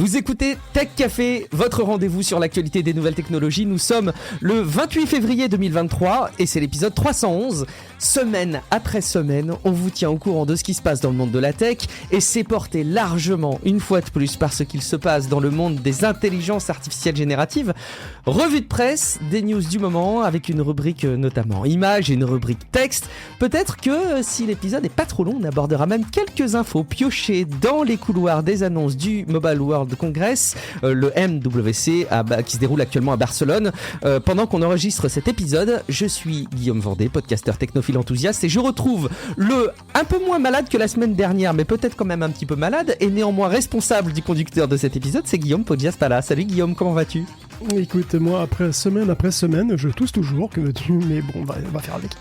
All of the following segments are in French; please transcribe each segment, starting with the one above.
Vous écoutez Tech Café, votre rendez-vous sur l'actualité des nouvelles technologies. Nous sommes le 28 février 2023 et c'est l'épisode 311. Semaine après semaine, on vous tient au courant de ce qui se passe dans le monde de la tech et c'est porté largement, une fois de plus, par ce qu'il se passe dans le monde des intelligences artificielles génératives. Revue de presse, des news du moment avec une rubrique notamment images et une rubrique texte. Peut-être que si l'épisode n'est pas trop long, on abordera même quelques infos piochées dans les couloirs des annonces du Mobile World Congress, le MWC qui se déroule actuellement à Barcelone. Pendant qu'on enregistre cet épisode, je suis Guillaume Vendée, podcasteur technophile enthousiaste et je retrouve le un peu moins malade que la semaine dernière, mais peut-être quand même un petit peu malade et néanmoins responsable du conducteur de cet épisode, c'est Guillaume Poggiaspala. Salut Guillaume, comment vas-tu ? Écoute, moi, après semaine, je tousse toujours, que veux-tu, mais bon, on va faire avec.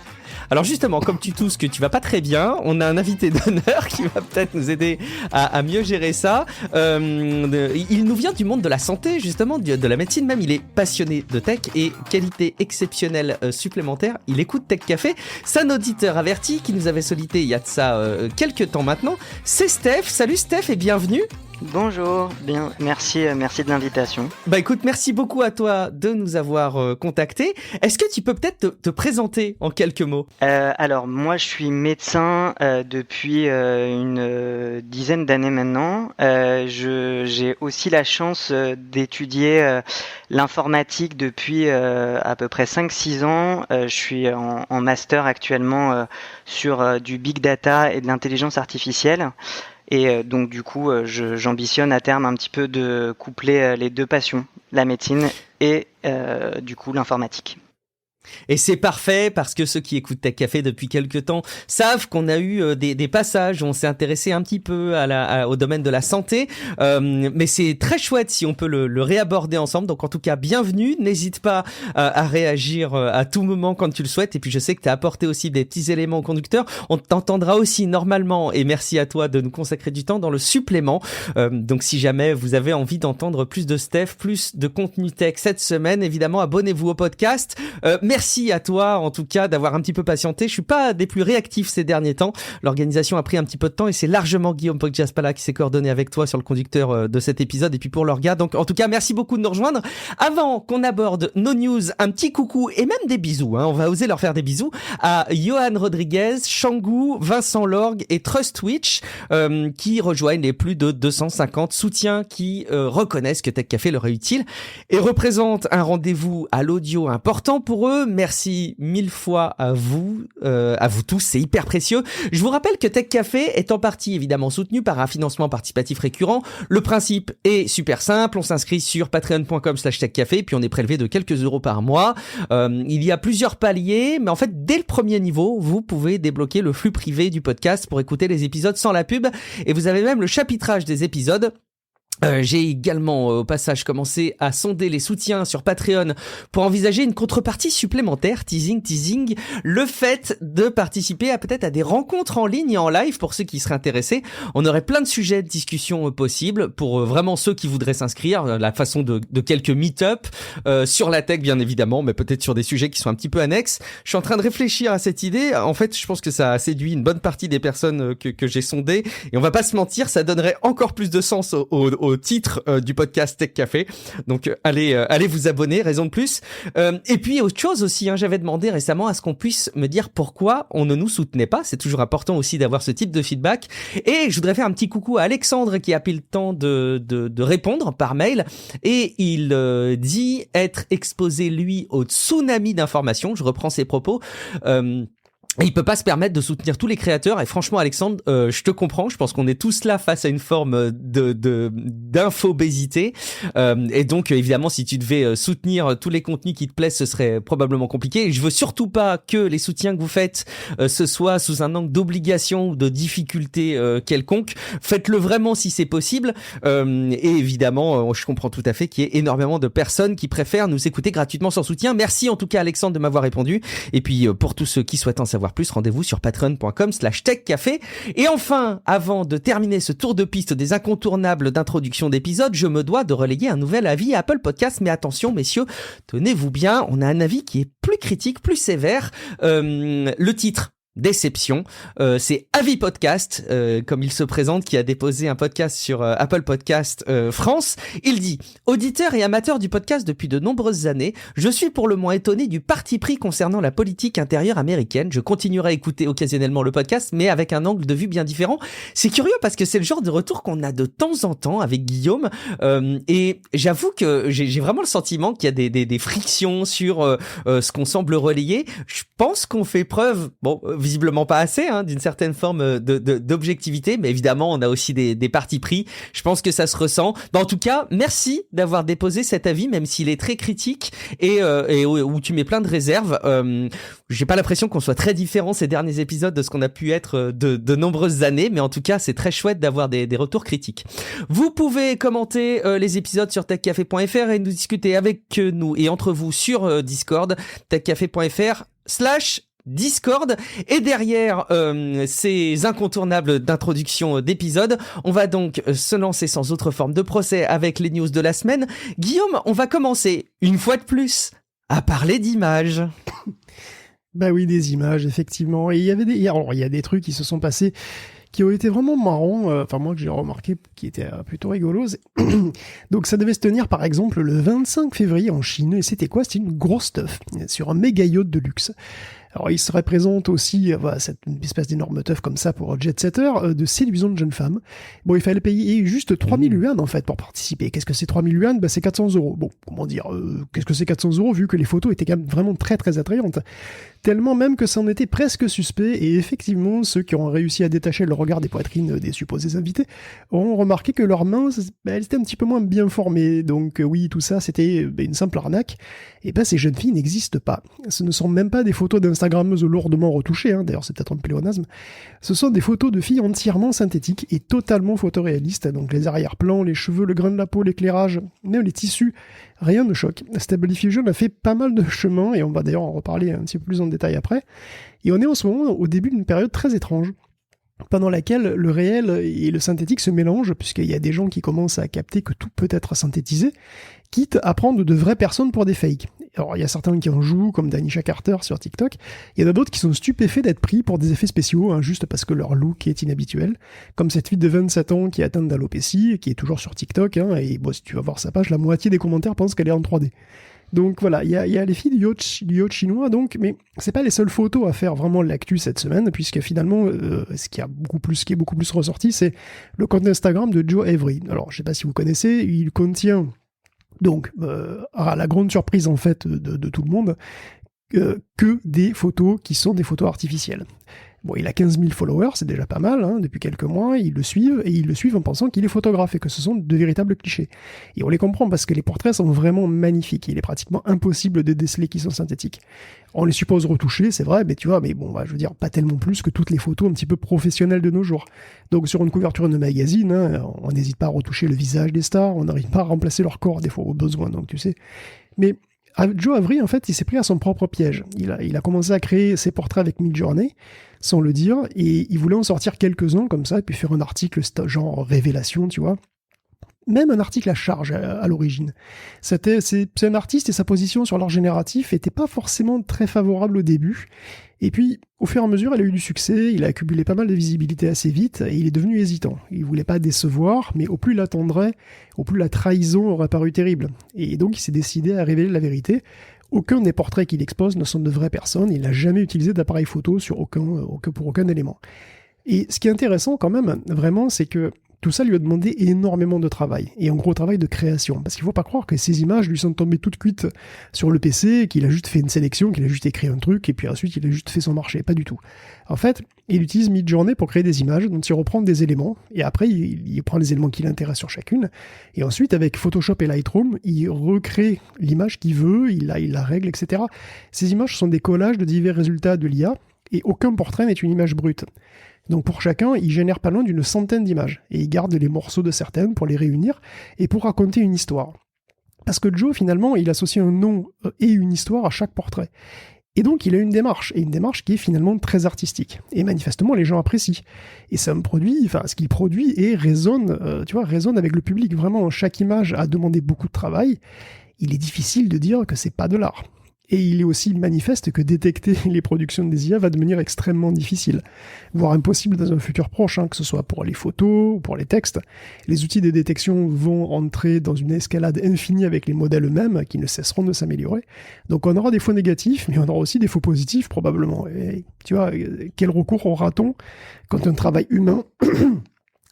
Alors justement, comme tu tousses, que tu vas pas très bien, on a un invité d'honneur qui va peut-être nous aider à mieux gérer ça. Il nous vient du monde de la santé, justement, de la médecine même. Il est passionné de tech et qualité exceptionnelle supplémentaire. Il écoute Tech Café. C'est un auditeur averti qui nous avait sollicité il y a de ça quelques temps maintenant. C'est Steph. Salut Steph et bienvenue. Bonjour, bien, merci de l'invitation. Bah écoute, merci beaucoup à toi de nous avoir contactés. Est-ce que tu peux peut-être te présenter en quelques mots ? Alors moi je suis médecin depuis une dizaine d'années maintenant. J'ai aussi la chance d'étudier l'informatique depuis à peu près 5-6 ans. Je suis en master actuellement sur du big data et de l'intelligence artificielle. Et donc du coup, j'ambitionne à terme un petit peu de coupler les deux passions, la médecine et du coup l'informatique. Et c'est parfait parce que ceux qui écoutent Tech Café depuis quelques temps savent qu'on a eu des passages où on s'est intéressé un petit peu au domaine de la santé, mais c'est très chouette si on peut le réaborder ensemble. Donc en tout cas, bienvenue, n'hésite pas à réagir à tout moment quand tu le souhaites. Et puis je sais que tu as apporté aussi des petits éléments au conducteur. On t'entendra aussi normalement, et merci à toi de nous consacrer du temps dans le supplément. Donc si jamais vous avez envie d'entendre plus de Steph, plus de contenu tech cette semaine, évidemment abonnez-vous au podcast. Merci à toi, en tout cas, d'avoir un petit peu patienté. Je suis pas des plus réactifs ces derniers temps. L'organisation a pris un petit peu de temps et c'est largement Guillaume Poggiaspala qui s'est coordonné avec toi sur le conducteur de cet épisode et puis pour l'orga. Donc, en tout cas, merci beaucoup de nous rejoindre. Avant qu'on aborde nos news, un petit coucou et même des bisous, on va oser leur faire des bisous à Johan Rodriguez, Shangou, Vincent Lorgue et Trustwitch qui rejoignent les plus de 250 soutiens qui reconnaissent que Tech Café leur est utile et représentent un rendez-vous à l'audio important pour eux. Merci mille fois à vous tous, c'est hyper précieux. Je vous rappelle que Tech Café est en partie évidemment soutenu par un financement participatif récurrent. Le principe est super simple, on s'inscrit sur patreon.com/techcafé puis on est prélevé de quelques euros par mois. Il y a plusieurs paliers, mais en fait dès le premier niveau, vous pouvez débloquer le flux privé du podcast pour écouter les épisodes sans la pub et vous avez même le chapitrage des épisodes. J'ai également au passage commencé à sonder les soutiens sur Patreon pour envisager une contrepartie supplémentaire, teasing, le fait de participer peut-être à des rencontres en ligne et en live pour ceux qui seraient intéressés. On aurait plein de sujets de discussion possibles pour vraiment ceux qui voudraient s'inscrire, la façon de quelques meet-up sur la tech bien évidemment, mais peut-être sur des sujets qui sont un petit peu annexes. Je suis en train de réfléchir à cette idée. En fait, je pense que ça a séduit une bonne partie des personnes que j'ai sondées et on va pas se mentir, ça donnerait encore plus de sens au titre du podcast Tech Café. Donc allez vous abonner, raison de plus. Et puis autre chose aussi, j'avais demandé récemment à ce qu'on puisse me dire pourquoi on ne nous soutenait pas. C'est toujours important aussi d'avoir ce type de feedback. Et je voudrais faire un petit coucou à Alexandre qui a pris le temps de répondre par mail. Et il dit être exposé lui au tsunami d'informations. Je reprends ses propos. Et il peut pas se permettre de soutenir tous les créateurs et franchement Alexandre, je te comprends, je pense qu'on est tous là face à une forme d'infobésité et donc évidemment si tu devais soutenir tous les contenus qui te plaisent, ce serait probablement compliqué et je veux surtout pas que les soutiens que vous faites ce soit sous un angle d'obligation ou de difficulté quelconque. Faites-le vraiment si c'est possible et évidemment je comprends tout à fait qu'il y ait énormément de personnes qui préfèrent nous écouter gratuitement sans soutien. Merci en tout cas Alexandre de m'avoir répondu et puis pour tous ceux qui souhaitent en savoir plus, rendez-vous sur patreon.com/techcafé. Et enfin, avant de terminer ce tour de piste des incontournables d'introduction d'épisodes, je me dois de relayer un nouvel avis à Apple Podcast. Mais attention, messieurs, tenez-vous bien, on a un avis qui est plus critique, plus sévère. Le titre déception. C'est Avis Podcast, comme il se présente, qui a déposé un podcast sur Apple Podcast France. Il dit « Auditeur et amateur du podcast depuis de nombreuses années, je suis pour le moins étonné du parti pris concernant la politique intérieure américaine. Je continuerai à écouter occasionnellement le podcast, mais avec un angle de vue bien différent. » C'est curieux parce que c'est le genre de retour qu'on a de temps en temps avec Guillaume. Et j'avoue que j'ai vraiment le sentiment qu'il y a des frictions sur ce qu'on semble relayer. Je pense qu'on fait preuve, visiblement pas assez, d'une certaine forme d'objectivité, mais évidemment on a aussi des partis pris. Je pense que ça se ressent. En tout cas, merci d'avoir déposé cet avis, même s'il est très critique et où tu mets plein de réserves. J'ai pas l'impression qu'on soit très différents ces derniers épisodes de ce qu'on a pu être de nombreuses années, mais en tout cas c'est très chouette d'avoir des retours critiques. Vous pouvez commenter les épisodes sur techcafé.fr et nous discuter avec nous et entre vous sur Discord, techcafé.fr/Discord. Et derrière ces incontournables d'introduction d'épisodes, on va donc se lancer sans autre forme de procès avec les news de la semaine. Guillaume, on va commencer une fois de plus à parler d'images. Bah oui, des images, effectivement. Et il y a des trucs qui se sont passés qui ont été vraiment marrants, moi que j'ai remarqué, qui étaient plutôt rigolos. Donc ça devait se tenir par exemple le 25 février en Chine, et c'était quoi ? C'était une grosse stuff, sur un méga yacht de luxe. Alors il se représente aussi cette espèce d'énorme teuf comme ça pour Jet Setter, de séduisant de jeunes femmes. Bon, il fallait payer juste 3000 yuan en fait pour participer. Qu'est-ce que c'est 3000 yuan ? C'est 400 €. Bon, comment dire, qu'est-ce que c'est 400 € vu que les photos étaient quand même vraiment très très attrayantes. Tellement même que ça en était presque suspect, et effectivement, ceux qui ont réussi à détacher le regard des poitrines des supposés invités ont remarqué que leurs mains, elles étaient un petit peu moins bien formées. Donc oui, tout ça, c'était une simple arnaque. Et ces jeunes filles n'existent pas. Ce ne sont même pas des photos d'instagrammeuses lourdement retouchées, d'ailleurs c'est peut-être un pléonasme. Ce sont des photos de filles entièrement synthétiques et totalement photoréalistes. Donc les arrière-plans, les cheveux, le grain de la peau, l'éclairage, même les tissus, rien ne choque. Stable Diffusion a fait pas mal de chemin, et on va d'ailleurs en reparler un petit peu plus en détail après. Et on est en ce moment au début d'une période très étrange, pendant laquelle le réel et le synthétique se mélangent, puisqu'il y a des gens qui commencent à capter que tout peut être synthétisé, quitte à prendre de vraies personnes pour des fakes. Alors il y a certains qui en jouent, comme Danisha Carter sur TikTok, il y en a d'autres qui sont stupéfaits d'être pris pour des effets spéciaux, juste parce que leur look est inhabituel, comme cette fille de 27 ans qui est atteinte d'alopécie, qui est toujours sur TikTok, et si tu vas voir sa page, la moitié des commentaires pensent qu'elle est en 3D. Donc voilà, il y a les filles du yacht chinois, donc, mais c'est pas les seules photos à faire vraiment l'actu cette semaine, puisque finalement, ce qui est beaucoup plus ressorti, c'est le compte Instagram de Joe Avery. Alors, je sais pas si vous connaissez, il contient, donc, à la grande surprise en fait de tout le monde, que des photos qui sont des photos artificielles. Bon, il a 15 000 followers, c'est déjà pas mal, depuis quelques mois, ils le suivent en pensant qu'il est photographe et que ce sont de véritables clichés. Et on les comprend parce que les portraits sont vraiment magnifiques, il est pratiquement impossible de déceler qu'ils sont synthétiques. On les suppose retouchés, c'est vrai, mais je veux dire, pas tellement plus que toutes les photos un petit peu professionnelles de nos jours. Donc sur une couverture de magazine, on n'hésite pas à retoucher le visage des stars, on n'arrive pas à remplacer leur corps des fois au besoin, donc tu sais. Mais Joe Avery, en fait, il s'est pris à son propre piège. Il a commencé à créer ses portraits avec Midjourney, sans le dire, et il voulait en sortir quelques-uns comme ça, et puis faire un article genre révélation, tu vois. Même un article à charge à l'origine. C'est un artiste et sa position sur l'art génératif n'était pas forcément très favorable au début. Et puis, au fur et à mesure, il a eu du succès, il a accumulé pas mal de visibilité assez vite, et il est devenu hésitant. Il voulait pas décevoir, mais au plus il attendrait, au plus la trahison aurait paru terrible. Et donc, il s'est décidé à révéler la vérité. Aucun des portraits qu'il expose ne sont de vraies personnes, il n'a jamais utilisé d'appareil photo pour aucun élément. Et ce qui est intéressant quand même, vraiment, c'est que tout ça lui a demandé énormément de travail, et un gros travail de création, parce qu'il ne faut pas croire que ces images lui sont tombées toutes cuites sur le PC, qu'il a juste fait une sélection, qu'il a juste écrit un truc, et puis ensuite il a juste fait son marché, pas du tout. En fait, il utilise Midjourney pour créer des images dont il reprend des éléments, et après il prend les éléments qui l'intéressent sur chacune, et ensuite avec Photoshop et Lightroom, il recrée l'image qu'il veut, il la règle, etc. Ces images sont des collages de divers résultats de l'IA, et aucun portrait n'est une image brute. Donc pour chacun, il génère pas loin d'une centaine d'images, et il garde les morceaux de certaines pour les réunir, et pour raconter une histoire. Parce que Joe, finalement, il associe un nom et une histoire à chaque portrait. Et donc il a une démarche qui est finalement très artistique. Et manifestement, les gens apprécient. Et c'est un produit, ce qu'il produit résonne avec le public. Vraiment, chaque image a demandé beaucoup de travail. Il est difficile de dire que c'est pas de l'art. Et il est aussi manifeste que détecter les productions des IA va devenir extrêmement difficile, voire impossible dans un futur proche, que ce soit pour les photos ou pour les textes. Les outils de détection vont entrer dans une escalade infinie avec les modèles eux-mêmes qui ne cesseront de s'améliorer. Donc on aura des faux négatifs, mais on aura aussi des faux positifs probablement. Et tu vois, quel recours aura-t-on quand un travail humain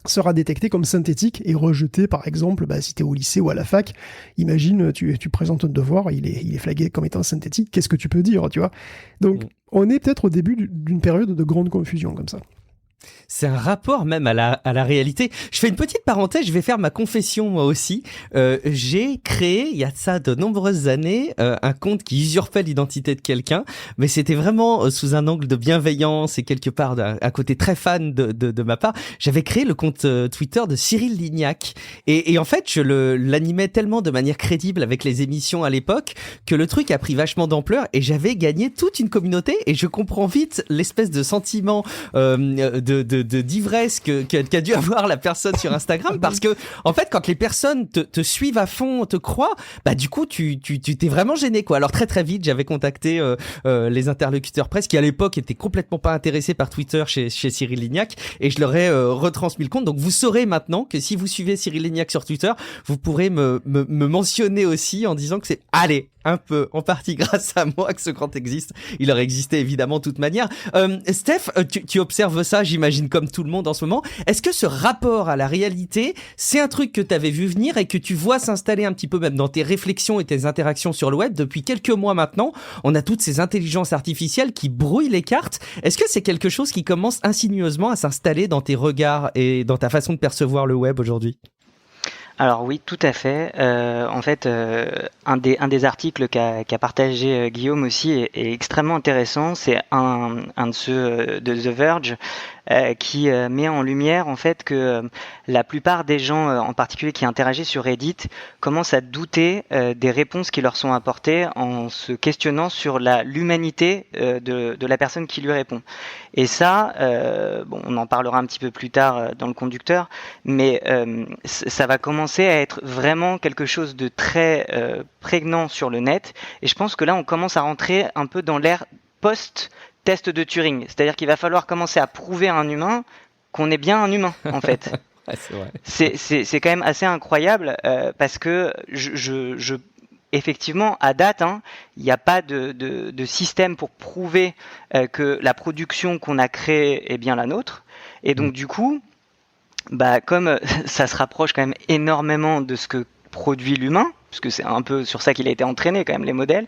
sera détecté comme synthétique et rejeté, par exemple, si tu es au lycée ou à la fac, imagine, tu présentes un devoir, il est flagué comme étant synthétique, qu'est-ce que tu peux dire, tu vois? Donc, on est peut-être au début d'une période de grande confusion comme ça. C'est un rapport même à la réalité. Je fais une petite parenthèse, je vais faire ma confession moi aussi. J'ai créé, il y a de ça de nombreuses années, un compte qui usurpait l'identité de quelqu'un, mais c'était vraiment sous un angle de bienveillance et quelque part à côté très fan de ma part. J'avais créé le compte Twitter de Cyril Lignac et en fait je l'animais tellement de manière crédible avec les émissions à l'époque que le truc a pris vachement d'ampleur et j'avais gagné toute une communauté et je comprends vite l'espèce de sentiment d'ivresse qu'a dû avoir la personne sur Instagram parce que en fait quand les personnes te suivent à fond, te croient, du coup tu t'es vraiment gêné quoi. Alors très vite j'avais contacté les interlocuteurs presse qui à l'époque étaient complètement pas intéressés par Twitter chez Cyril Lignac et je leur ai retransmis le compte. Donc vous saurez maintenant que si vous suivez Cyril Lignac sur Twitter, vous pourrez me mentionner aussi en disant que c'est un peu en partie grâce à moi que ce compte existe. Il aurait existé évidemment de toute manière. Steph, tu observes ça, j'imagine comme tout le monde en ce moment. Est-ce que ce rapport à la réalité, c'est un truc que tu avais vu venir et que tu vois s'installer un petit peu même dans tes réflexions et tes interactions sur le web depuis quelques mois maintenant? On a toutes ces intelligences artificielles qui brouillent les cartes. Est-ce que c'est quelque chose qui commence insinueusement à s'installer dans tes regards et dans ta façon de percevoir le web aujourd'hui? Alors oui, tout à fait. En fait, un des articles qu'a partagé Guillaume aussi est extrêmement intéressant. C'est un de ceux de The Verge qui met en lumière en fait que la plupart des gens, en particulier qui interagissent sur Reddit, commencent à douter des réponses qui leur sont apportées en se questionnant sur l'humanité de la personne qui lui répond. Et ça, on en parlera un petit peu plus tard dans le conducteur, mais ça va commencer à être vraiment quelque chose de très prégnant sur le net. Et je pense que là, on commence à rentrer un peu dans l'ère post-test de Turing. C'est-à-dire qu'il va falloir commencer à prouver à un humain qu'on est bien un humain, en fait. Ouais, c'est vrai. C'est quand même assez incroyable parce que effectivement, à date, il n'y a pas de système pour prouver que la production qu'on a créée est bien la nôtre. Et donc, du coup, comme ça se rapproche quand même énormément de ce que produit l'humain, puisque c'est un peu sur ça qu'il a été entraîné quand même les modèles,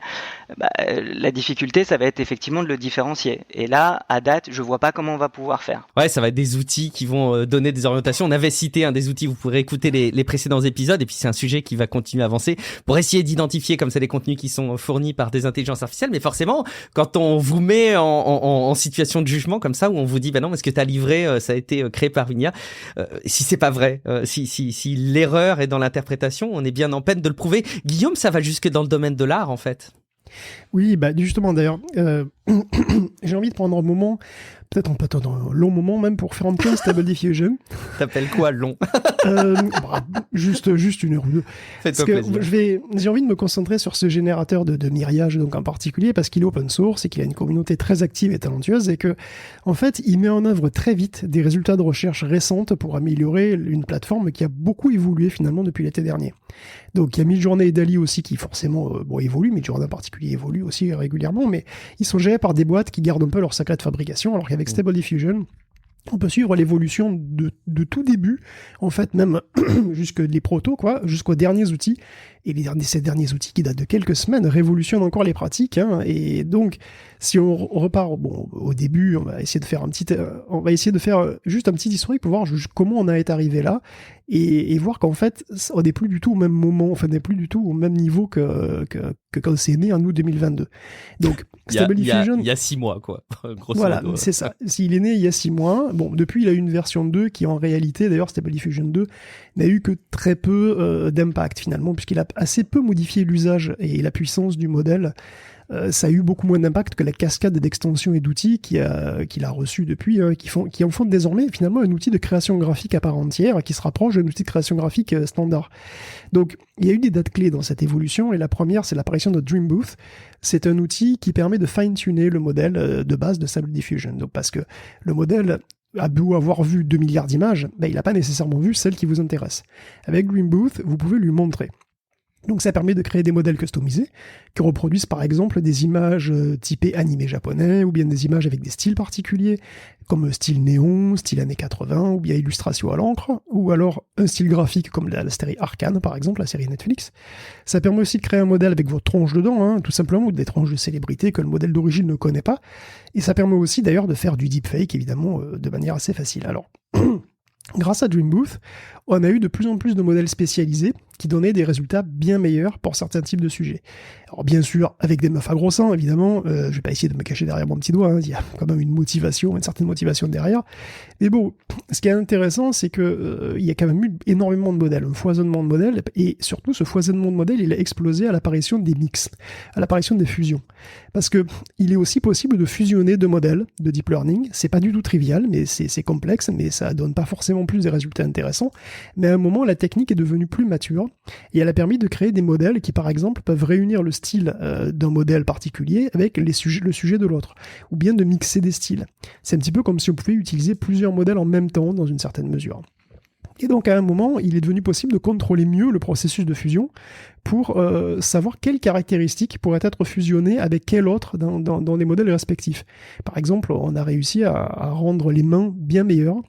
la difficulté ça va être effectivement de le différencier. Et là, à date, je vois pas comment on va pouvoir faire. Ouais, ça va être des outils qui vont donner des orientations. On avait cité un des outils, vous pourrez écouter les précédents épisodes, et puis c'est un sujet qui va continuer à avancer pour essayer d'identifier comme ça les contenus qui sont fournis par des intelligences artificielles. Mais forcément, quand on vous met en situation de jugement comme ça, où on vous dit non, mais ce que tu as livré, ça a été créé par une IA, si c'est pas vrai, si l'erreur est dans l'interprétation, on est bien en peine de le prouver. Guillaume, ça va jusque dans le domaine de l'art en fait. Oui, justement d'ailleurs, j'ai envie de prendre un moment, peut-être un long moment même pour faire un petit Stable Diffusion. T'appelles quoi long? Juste une heure ou deux. Fais-toi plaisir. J'ai envie de me concentrer sur ce générateur de myriage donc en particulier parce qu'il est open source et qu'il a une communauté très active et talentueuse et que en fait il met en œuvre très vite des résultats de recherche récentes pour améliorer une plateforme qui a beaucoup évolué finalement depuis l'été dernier. Donc il y a Midjourney et DALL-E aussi qui forcément évoluent, Midjourney en particulier évolue aussi régulièrement, mais ils sont gérés par des boîtes qui gardent un peu leur secret de fabrication, alors qu'avec Stable Diffusion, on peut suivre l'évolution de tout début, en fait même jusque les protos, jusqu'aux derniers outils. Et ces derniers outils qui datent de quelques semaines révolutionnent encore les pratiques. Et donc, si on repart au début, on va essayer de faire juste un petit historique pour voir comment on est arrivé là et voir qu'en fait, on n'est plus du tout au même moment, on n'est plus du tout au même niveau que quand c'est né en août 2022. Donc, Stable Diffusion... Il y a 6 mois, quoi. Grosso voilà, modo. c'est ça. S'il est né il y a 6 mois, depuis, il a eu une version 2 qui, en réalité, d'ailleurs, Stable Diffusion 2, n'a eu que très peu d'impact, finalement, puisqu'il a assez peu modifié l'usage et la puissance du modèle ça a eu beaucoup moins d'impact que la cascade d'extensions et d'outils qu'il a reçu depuis, qui en font désormais finalement un outil de création graphique à part entière qui se rapproche d'un outil de création graphique standard. Donc il y a eu des dates clés dans cette évolution, et la première, c'est l'apparition de Dream Booth. C'est un outil qui permet de fine-tuner le modèle de base de Stable Diffusion. Donc, parce que le modèle a beau avoir vu 2 milliards d'images, il n'a pas nécessairement vu celle qui vous intéresse. Avec Dream Booth, vous pouvez lui montrer. Donc ça permet de créer des modèles customisés qui reproduisent par exemple des images typées animé japonais, ou bien des images avec des styles particuliers, comme style néon, style années 80, ou bien illustration à l'encre, ou alors un style graphique comme la série Arcane par exemple, la série Netflix. Ça permet aussi de créer un modèle avec votre tronche dedans, tout simplement, ou des tronches de célébrités que le modèle d'origine ne connaît pas. Et ça permet aussi d'ailleurs de faire du deepfake, évidemment, de manière assez facile. Alors, grâce à Dream Booth, on a eu de plus en plus de modèles spécialisés qui donnaient des résultats bien meilleurs pour certains types de sujets. Alors bien sûr, avec des meufs à gros seins, évidemment, je vais pas essayer de me cacher derrière mon petit doigt, il y a quand même une certaine motivation derrière. Mais bon, ce qui est intéressant, c'est que il y a quand même eu énormément de modèles, un foisonnement de modèles, et surtout ce foisonnement de modèles, il a explosé à l'apparition des mix, à l'apparition des fusions. Parce que il est aussi possible de fusionner deux modèles de deep learning. C'est pas du tout trivial, mais c'est complexe, mais ça donne pas forcément plus des résultats intéressants. Mais à un moment, la technique est devenue plus mature, et elle a permis de créer des modèles qui, par exemple, peuvent réunir le style d'un modèle particulier avec le sujet de l'autre, ou bien de mixer des styles. C'est un petit peu comme si on pouvait utiliser plusieurs modèles en même temps, dans une certaine mesure. Et donc, à un moment, il est devenu possible de contrôler mieux le processus de fusion pour savoir quelles caractéristiques pourraient être fusionnées avec quelles autres dans les modèles respectifs. Par exemple, on a réussi à rendre les mains bien meilleures.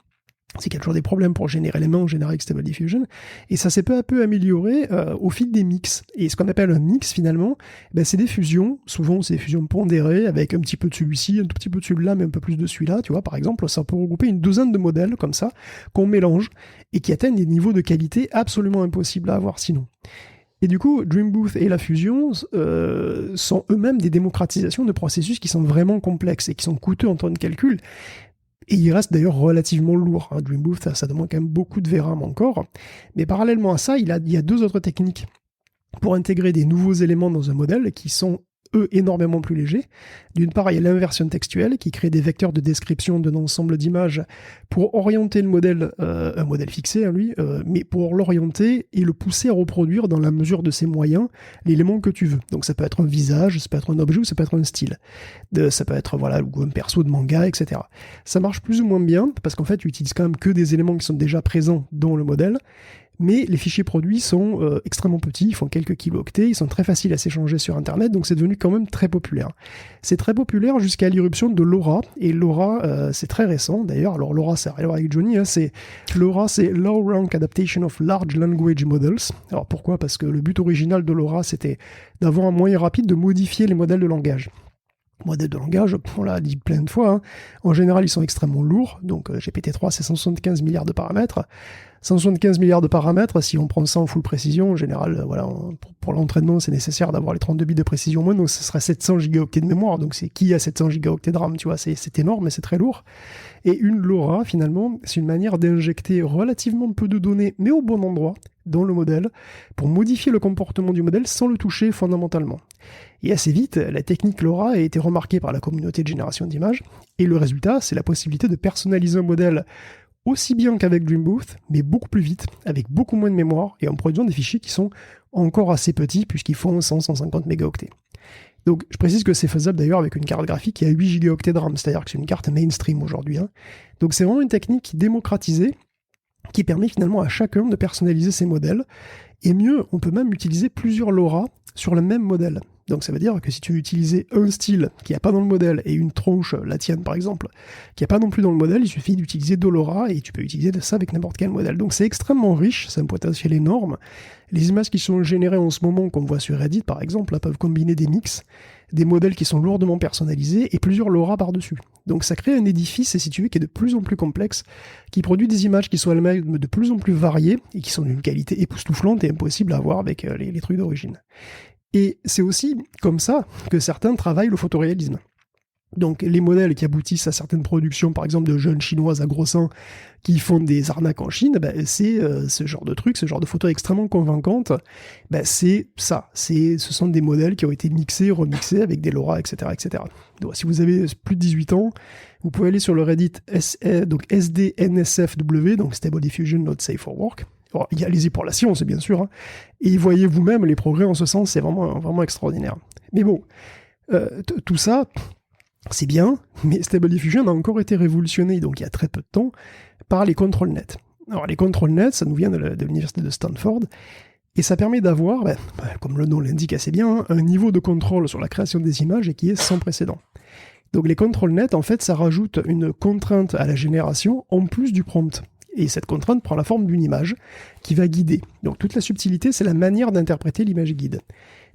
C'est qu'il y a toujours des problèmes pour générer les mains en général avec Stable Diffusion, et ça s'est peu à peu amélioré au fil des mix. Et ce qu'on appelle un mix, finalement, c'est des fusions, souvent c'est des fusions pondérées, avec un petit peu de celui-ci, un tout petit peu de celui-là, mais un peu plus de celui-là, tu vois, par exemple, ça peut regrouper une douzaine de modèles, comme ça, qu'on mélange, et qui atteignent des niveaux de qualité absolument impossibles à avoir sinon. Et du coup, Dream Booth et la fusion sont eux-mêmes des démocratisations de processus qui sont vraiment complexes, et qui sont coûteux en temps de calcul. Et il reste d'ailleurs relativement lourd. Dream Booth, ça demande quand même beaucoup de VRAM encore. Mais parallèlement à ça, il y a deux autres techniques pour intégrer des nouveaux éléments dans un modèle qui sont, eux, énormément plus légers. D'une part, il y a l'inversion textuelle qui crée des vecteurs de description d'un ensemble d'images pour orienter le modèle, un modèle fixé, mais pour l'orienter et le pousser à reproduire dans la mesure de ses moyens l'élément que tu veux. Donc ça peut être un visage, ça peut être un objet ou ça peut être un style. Ça peut être un perso de manga, etc. Ça marche plus ou moins bien parce qu'en fait, tu utilises quand même que des éléments qui sont déjà présents dans le modèle. Mais les fichiers produits sont extrêmement petits, ils font quelques kilooctets, ils sont très faciles à s'échanger sur Internet, donc c'est devenu quand même très populaire. C'est très populaire jusqu'à l'irruption de LoRa, et LoRa, c'est très récent d'ailleurs. Alors LoRa, ça n'a rien à voir avec Johnny, LoRa, c'est Low Rank Adaptation of Large Language Models. Alors pourquoi ? Parce que le but original de LoRa, c'était d'avoir un moyen rapide de modifier les modèles de langage. Modèles de langage, on l'a dit plein de fois, en général ils sont extrêmement lourds, donc GPT-3 c'est 175 milliards de paramètres. 175 milliards de paramètres, si on prend ça en full précision, en général, pour l'entraînement, c'est nécessaire d'avoir les 32 bits de précision moins, donc ce serait 700 gigaoctets de mémoire, donc c'est qui a 700 gigaoctets de RAM, tu vois, c'est énorme, mais c'est très lourd. Et une LoRa, finalement, c'est une manière d'injecter relativement peu de données, mais au bon endroit, dans le modèle, pour modifier le comportement du modèle sans le toucher fondamentalement. Et assez vite, la technique LoRa a été remarquée par la communauté de génération d'images, et le résultat, c'est la possibilité de personnaliser un modèle aussi bien qu'avec Dream Booth, mais beaucoup plus vite, avec beaucoup moins de mémoire, et en produisant des fichiers qui sont encore assez petits, puisqu'ils font 100-150 mégaoctets. Donc je précise que c'est faisable d'ailleurs avec une carte graphique qui a 8 gigaoctets de RAM, c'est-à-dire que c'est une carte mainstream aujourd'hui. Donc c'est vraiment une technique démocratisée, qui permet finalement à chacun de personnaliser ses modèles, et mieux, on peut même utiliser plusieurs LoRa sur le même modèle. Donc ça veut dire que si tu veux utiliser un style qui n'y a pas dans le modèle et une tronche, la tienne par exemple, qui n'y a pas non plus dans le modèle, il suffit d'utiliser deux LoRa et tu peux utiliser ça avec n'importe quel modèle. Donc c'est extrêmement riche, c'est un potentiel énorme. Les images qui sont générées en ce moment, qu'on voit sur Reddit par exemple, peuvent combiner des mix, des modèles qui sont lourdement personnalisés et plusieurs LoRa par-dessus. Donc ça crée un édifice, si tu veux, qui est de plus en plus complexe, qui produit des images qui sont elles-mêmes de plus en plus variées et qui sont d'une qualité époustouflante et impossible à avoir avec les trucs d'origine. Et c'est aussi comme ça que certains travaillent le photoréalisme. Donc les modèles qui aboutissent à certaines productions, par exemple de jeunes chinoises à gros seins qui font des arnaques en Chine, c'est ce genre de truc, ce genre de photos extrêmement convaincantes, c'est ça. Ce sont des modèles qui ont été mixés, remixés avec des LoRa, etc., etc. Donc si vous avez plus de 18 ans, vous pouvez aller sur le Reddit donc SDNSFW, donc Stable Diffusion Not Safe for Work. Alors, allez-y pour la science, bien sûr, hein, et voyez vous-même les progrès en ce sens, c'est vraiment, vraiment extraordinaire. Mais bon, tout ça, c'est bien, mais Stable Diffusion a encore été révolutionné, donc il y a très peu de temps, par les control nets. Alors les control nets, ça nous vient de l'université de Stanford, et ça permet d'avoir, comme le nom l'indique assez bien, hein, un niveau de contrôle sur la création des images qui est sans précédent. Donc les control nets, en fait, ça rajoute une contrainte à la génération en plus du prompt. Et cette contrainte prend la forme d'une image qui va guider. Donc toute la subtilité, c'est la manière d'interpréter l'image guide.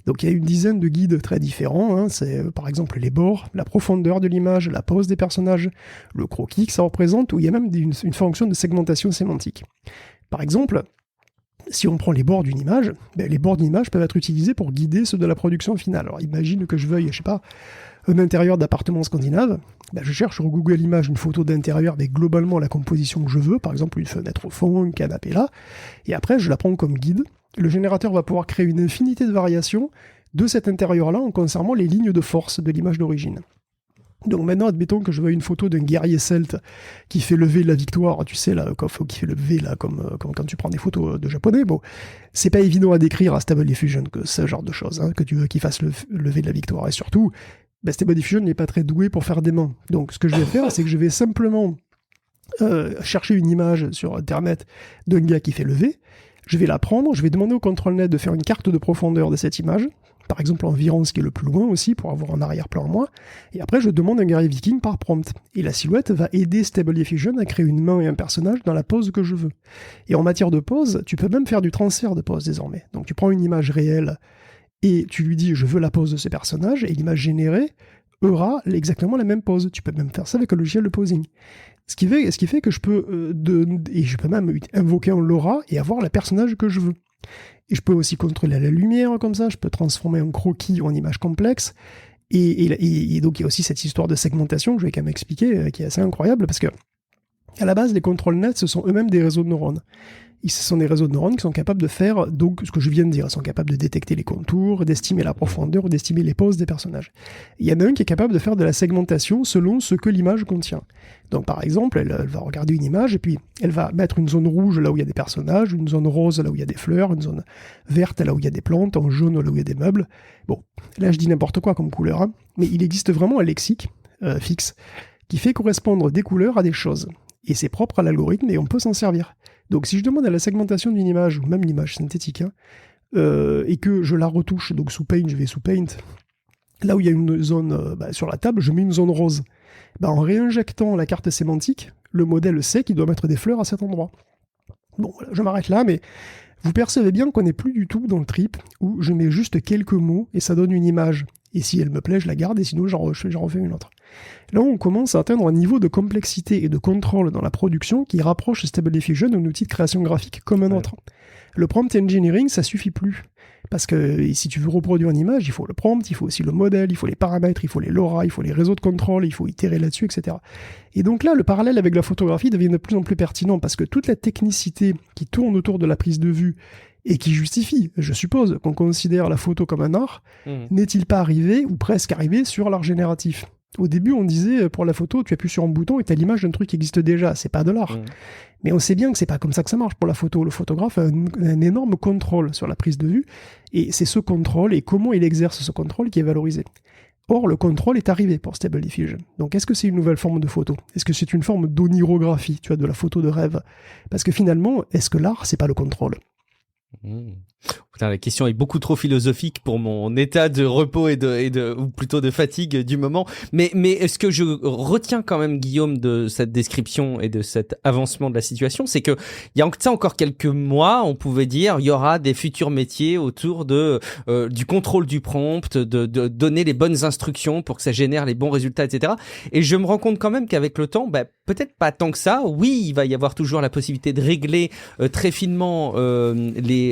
Donc il y a une dizaine de guides très différents, hein. C'est par exemple les bords, la profondeur de l'image, la pose des personnages, le croquis que ça représente, ou il y a même une fonction de segmentation sémantique. Par exemple, si on prend les bords d'une image, les bords d'une image peuvent être utilisés pour guider ceux de la production finale. Alors imagine que je veuille, je sais pas, un intérieur d'appartement scandinave, je cherche sur Google Images une photo d'intérieur avec globalement la composition que je veux, par exemple une fenêtre au fond, un canapé là, et après je la prends comme guide. Le générateur va pouvoir créer une infinité de variations de cet intérieur-là en conservant les lignes de force de l'image d'origine. Donc maintenant, admettons que je veux une photo d'un guerrier celte qui fait le V de la victoire, tu sais, là, qui fait le V, là, comme quand tu prends des photos de japonais. Bon, c'est pas évident à décrire à Stable Diffusion que ce genre de choses, hein, que tu veux qu'il fasse le V de la victoire. Et surtout, Stable Diffusion n'est pas très doué pour faire d'aimants. Donc ce que je vais faire, c'est que je vais simplement chercher une image sur Internet d'un gars qui fait le V. Je vais la prendre, je vais demander au control net de faire une carte de profondeur de cette image, par exemple environ ce qui est le plus loin aussi, pour avoir un arrière-plan en moins, et après je demande un guerrier viking par prompt. Et la silhouette va aider Stable Diffusion à créer une main et un personnage dans la pose que je veux. Et en matière de pose, tu peux même faire du transfert de pose désormais. Donc tu prends une image réelle, et tu lui dis je veux la pose de ce personnage, et l'image générée aura exactement la même pose. Tu peux même faire ça avec un logiciel de posing. Ce qui fait que je peux, et je peux même invoquer un LoRa et avoir le personnage que je veux. Et je peux aussi contrôler la lumière comme ça, je peux transformer un croquis en image complexe. Et donc il y a aussi cette histoire de segmentation que je vais quand même expliquer, qui est assez incroyable, parce que à la base, les control nets, ce sont eux-mêmes des réseaux de neurones. Et ce sont des réseaux de neurones qui sont capables de faire donc ce que je viens de dire. Ils sont capables de détecter les contours, d'estimer la profondeur, d'estimer les poses des personnages. Il y en a un qui est capable de faire de la segmentation selon ce que l'image contient. Donc par exemple, elle va regarder une image et puis elle va mettre une zone rouge là où il y a des personnages, une zone rose là où il y a des fleurs, une zone verte là où il y a des plantes, en jaune là où il y a des meubles. Bon, là je dis n'importe quoi comme couleur, hein, mais il existe vraiment un lexique fixe qui fait correspondre des couleurs à des choses. Et c'est propre à l'algorithme et on peut s'en servir. Donc si je demande à la segmentation d'une image, ou même l'image synthétique, hein, et que je la retouche, donc sous Paint, je vais sous Paint, là où il y a une zone sur la table, je mets une zone rose. En réinjectant la carte sémantique, le modèle sait qu'il doit mettre des fleurs à cet endroit. Bon, voilà, je m'arrête là, mais vous percevez bien qu'on n'est plus du tout dans le trip où je mets juste quelques mots et ça donne une image. Et si elle me plaît, je la garde, et sinon j'en refais une autre. Là, on commence à atteindre un niveau de complexité et de contrôle dans la production qui rapproche Stable Diffusion d'un outil de création graphique comme un autre. Le prompt engineering, ça suffit plus. Parce que si tu veux reproduire une image, il faut le prompt, il faut aussi le modèle, il faut les paramètres, il faut les LoRa, il faut les réseaux de contrôle, il faut itérer là-dessus, etc. Et donc là, le parallèle avec la photographie devient de plus en plus pertinent parce que toute la technicité qui tourne autour de la prise de vue et qui justifie, je suppose, qu'on considère la photo comme un art, n'est-il pas arrivé, ou presque arrivé, sur l'art génératif ? Au début, on disait, pour la photo, tu appuies sur un bouton et tu as l'image d'un truc qui existe déjà, c'est pas de l'art. Mais on sait bien que c'est pas comme ça que ça marche pour la photo. Le photographe a un énorme contrôle sur la prise de vue, et c'est ce contrôle, et comment il exerce ce contrôle qui est valorisé. Or, le contrôle est arrivé pour Stable Diffusion. Donc, est-ce que c'est une nouvelle forme de photo ? Est-ce que c'est une forme d'onirographie, tu vois, de la photo de rêve ? Parce que finalement, est-ce que l'art, c'est pas le contrôle ? Putain, la question est beaucoup trop philosophique pour mon état de repos ou plutôt de fatigue du moment. Mais ce que je retiens quand même, Guillaume, de cette description et de cet avancement de la situation, c'est que il y a encore quelques mois, on pouvait dire il y aura des futurs métiers autour du contrôle du prompt, de donner les bonnes instructions pour que ça génère les bons résultats, etc. Et je me rends compte quand même qu'avec le temps, peut-être pas tant que ça. Oui, il va y avoir toujours la possibilité de régler très finement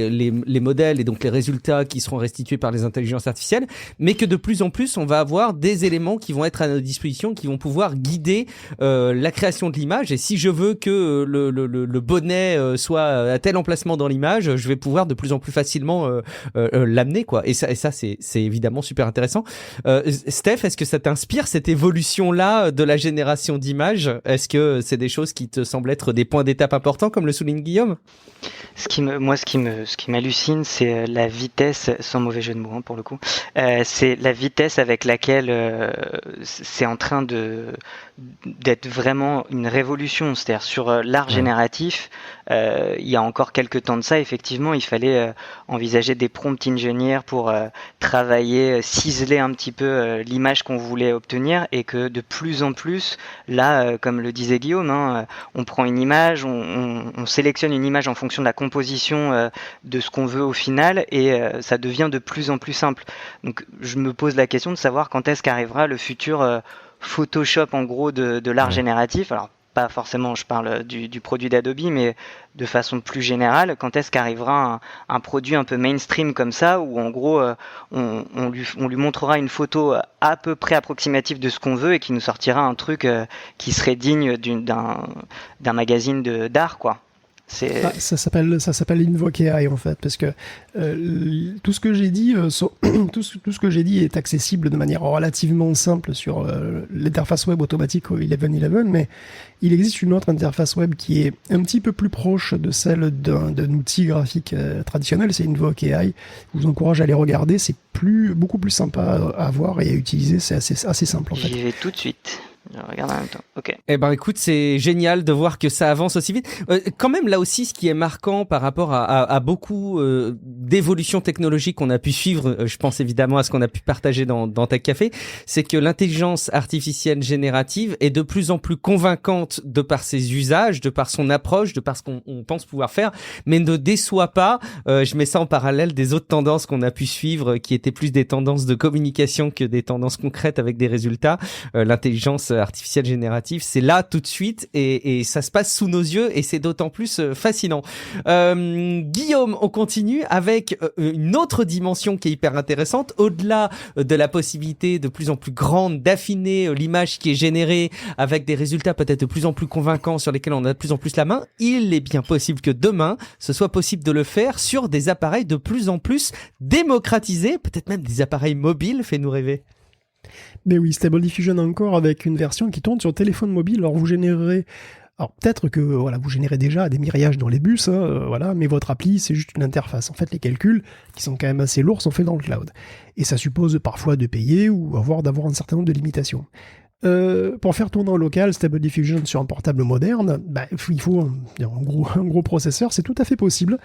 les modèles et donc les résultats qui seront restitués par les intelligences artificielles, mais que de plus en plus, on va avoir des éléments qui vont être à notre disposition, qui vont pouvoir guider la création de l'image. Et si je veux que le bonnet soit à tel emplacement dans l'image, je vais pouvoir de plus en plus facilement l'amener, quoi. Et ça c'est évidemment super intéressant. Steph, est-ce que ça t'inspire cette évolution-là de la génération d'images? Est-ce que c'est des choses qui te semblent être des points d'étape importants, comme le souligne Guillaume? Ce qui m'hallucine, c'est la vitesse, sans mauvais jeu de mots, hein, pour le coup, c'est la vitesse avec laquelle c'est en train d'être vraiment une révolution. C'est-à-dire sur l'art génératif, il y a encore quelques temps de ça, effectivement, il fallait envisager des prompt engineers pour travailler, ciseler un petit peu l'image qu'on voulait obtenir, et que de plus en plus, là, comme le disait Guillaume, hein, on prend une image, on sélectionne une image en fonction de la composition de ce qu'on veut au final, et ça devient de plus en plus simple. Donc je me pose la question de savoir quand est-ce qu'arrivera le futur Photoshop, en gros, de l'art génératif. Alors pas forcément, je parle du produit d'Adobe, mais de façon plus générale, quand est-ce qu'arrivera un produit un peu mainstream comme ça, où en gros on lui montrera une photo à peu près approximative de ce qu'on veut, et qui nous sortira un truc qui serait digne d'un magazine d'art, quoi. Ça s'appelle Invoke AI, en fait, parce que tout ce que j'ai dit, tout ce que j'ai dit est accessible de manière relativement simple sur l'interface web automatique au 11.11, mais il existe une autre interface web qui est un petit peu plus proche de celle d'un outil graphique traditionnel, c'est Invoke AI. Je vous encourage à aller regarder, c'est beaucoup plus sympa à voir et à utiliser, c'est assez simple, en fait. J'y vais tout de suite. Je regarde en même temps. Ok. Eh ben écoute, c'est génial de voir que ça avance aussi vite. Quand même, là aussi, ce qui est marquant par rapport à beaucoup d'évolutions technologiques qu'on a pu suivre, je pense évidemment à ce qu'on a pu partager dans Tech Café, c'est que l'intelligence artificielle générative est de plus en plus convaincante de par ses usages, de par son approche, de par ce qu'on pense pouvoir faire, mais ne déçoit pas. Je mets ça en parallèle des autres tendances qu'on a pu suivre, qui étaient plus des tendances de communication que des tendances concrètes avec des résultats. L'intelligence artificielle générative, c'est là tout de suite, et ça se passe sous nos yeux, et c'est d'autant plus fascinant. Guillaume, on continue avec une autre dimension qui est hyper intéressante, au-delà de la possibilité de plus en plus grande d'affiner l'image qui est générée avec des résultats peut-être de plus en plus convaincants sur lesquels on a de plus en plus la main. Il est bien possible que demain, ce soit possible de le faire sur des appareils de plus en plus démocratisés, peut-être même des appareils mobiles. Fais-nous rêver. Mais oui, Stable Diffusion encore, avec une version qui tourne sur téléphone mobile. Alors vous générez, peut-être que vous générez déjà des miriages dans les bus, mais votre appli, c'est juste une interface. En fait, les calculs, qui sont quand même assez lourds, sont faits dans le cloud. Et ça suppose parfois de payer ou d'avoir un certain nombre de limitations. Pour faire tourner en local Stable Diffusion sur un portable moderne, il faut un gros processeur, c'est tout à fait possible,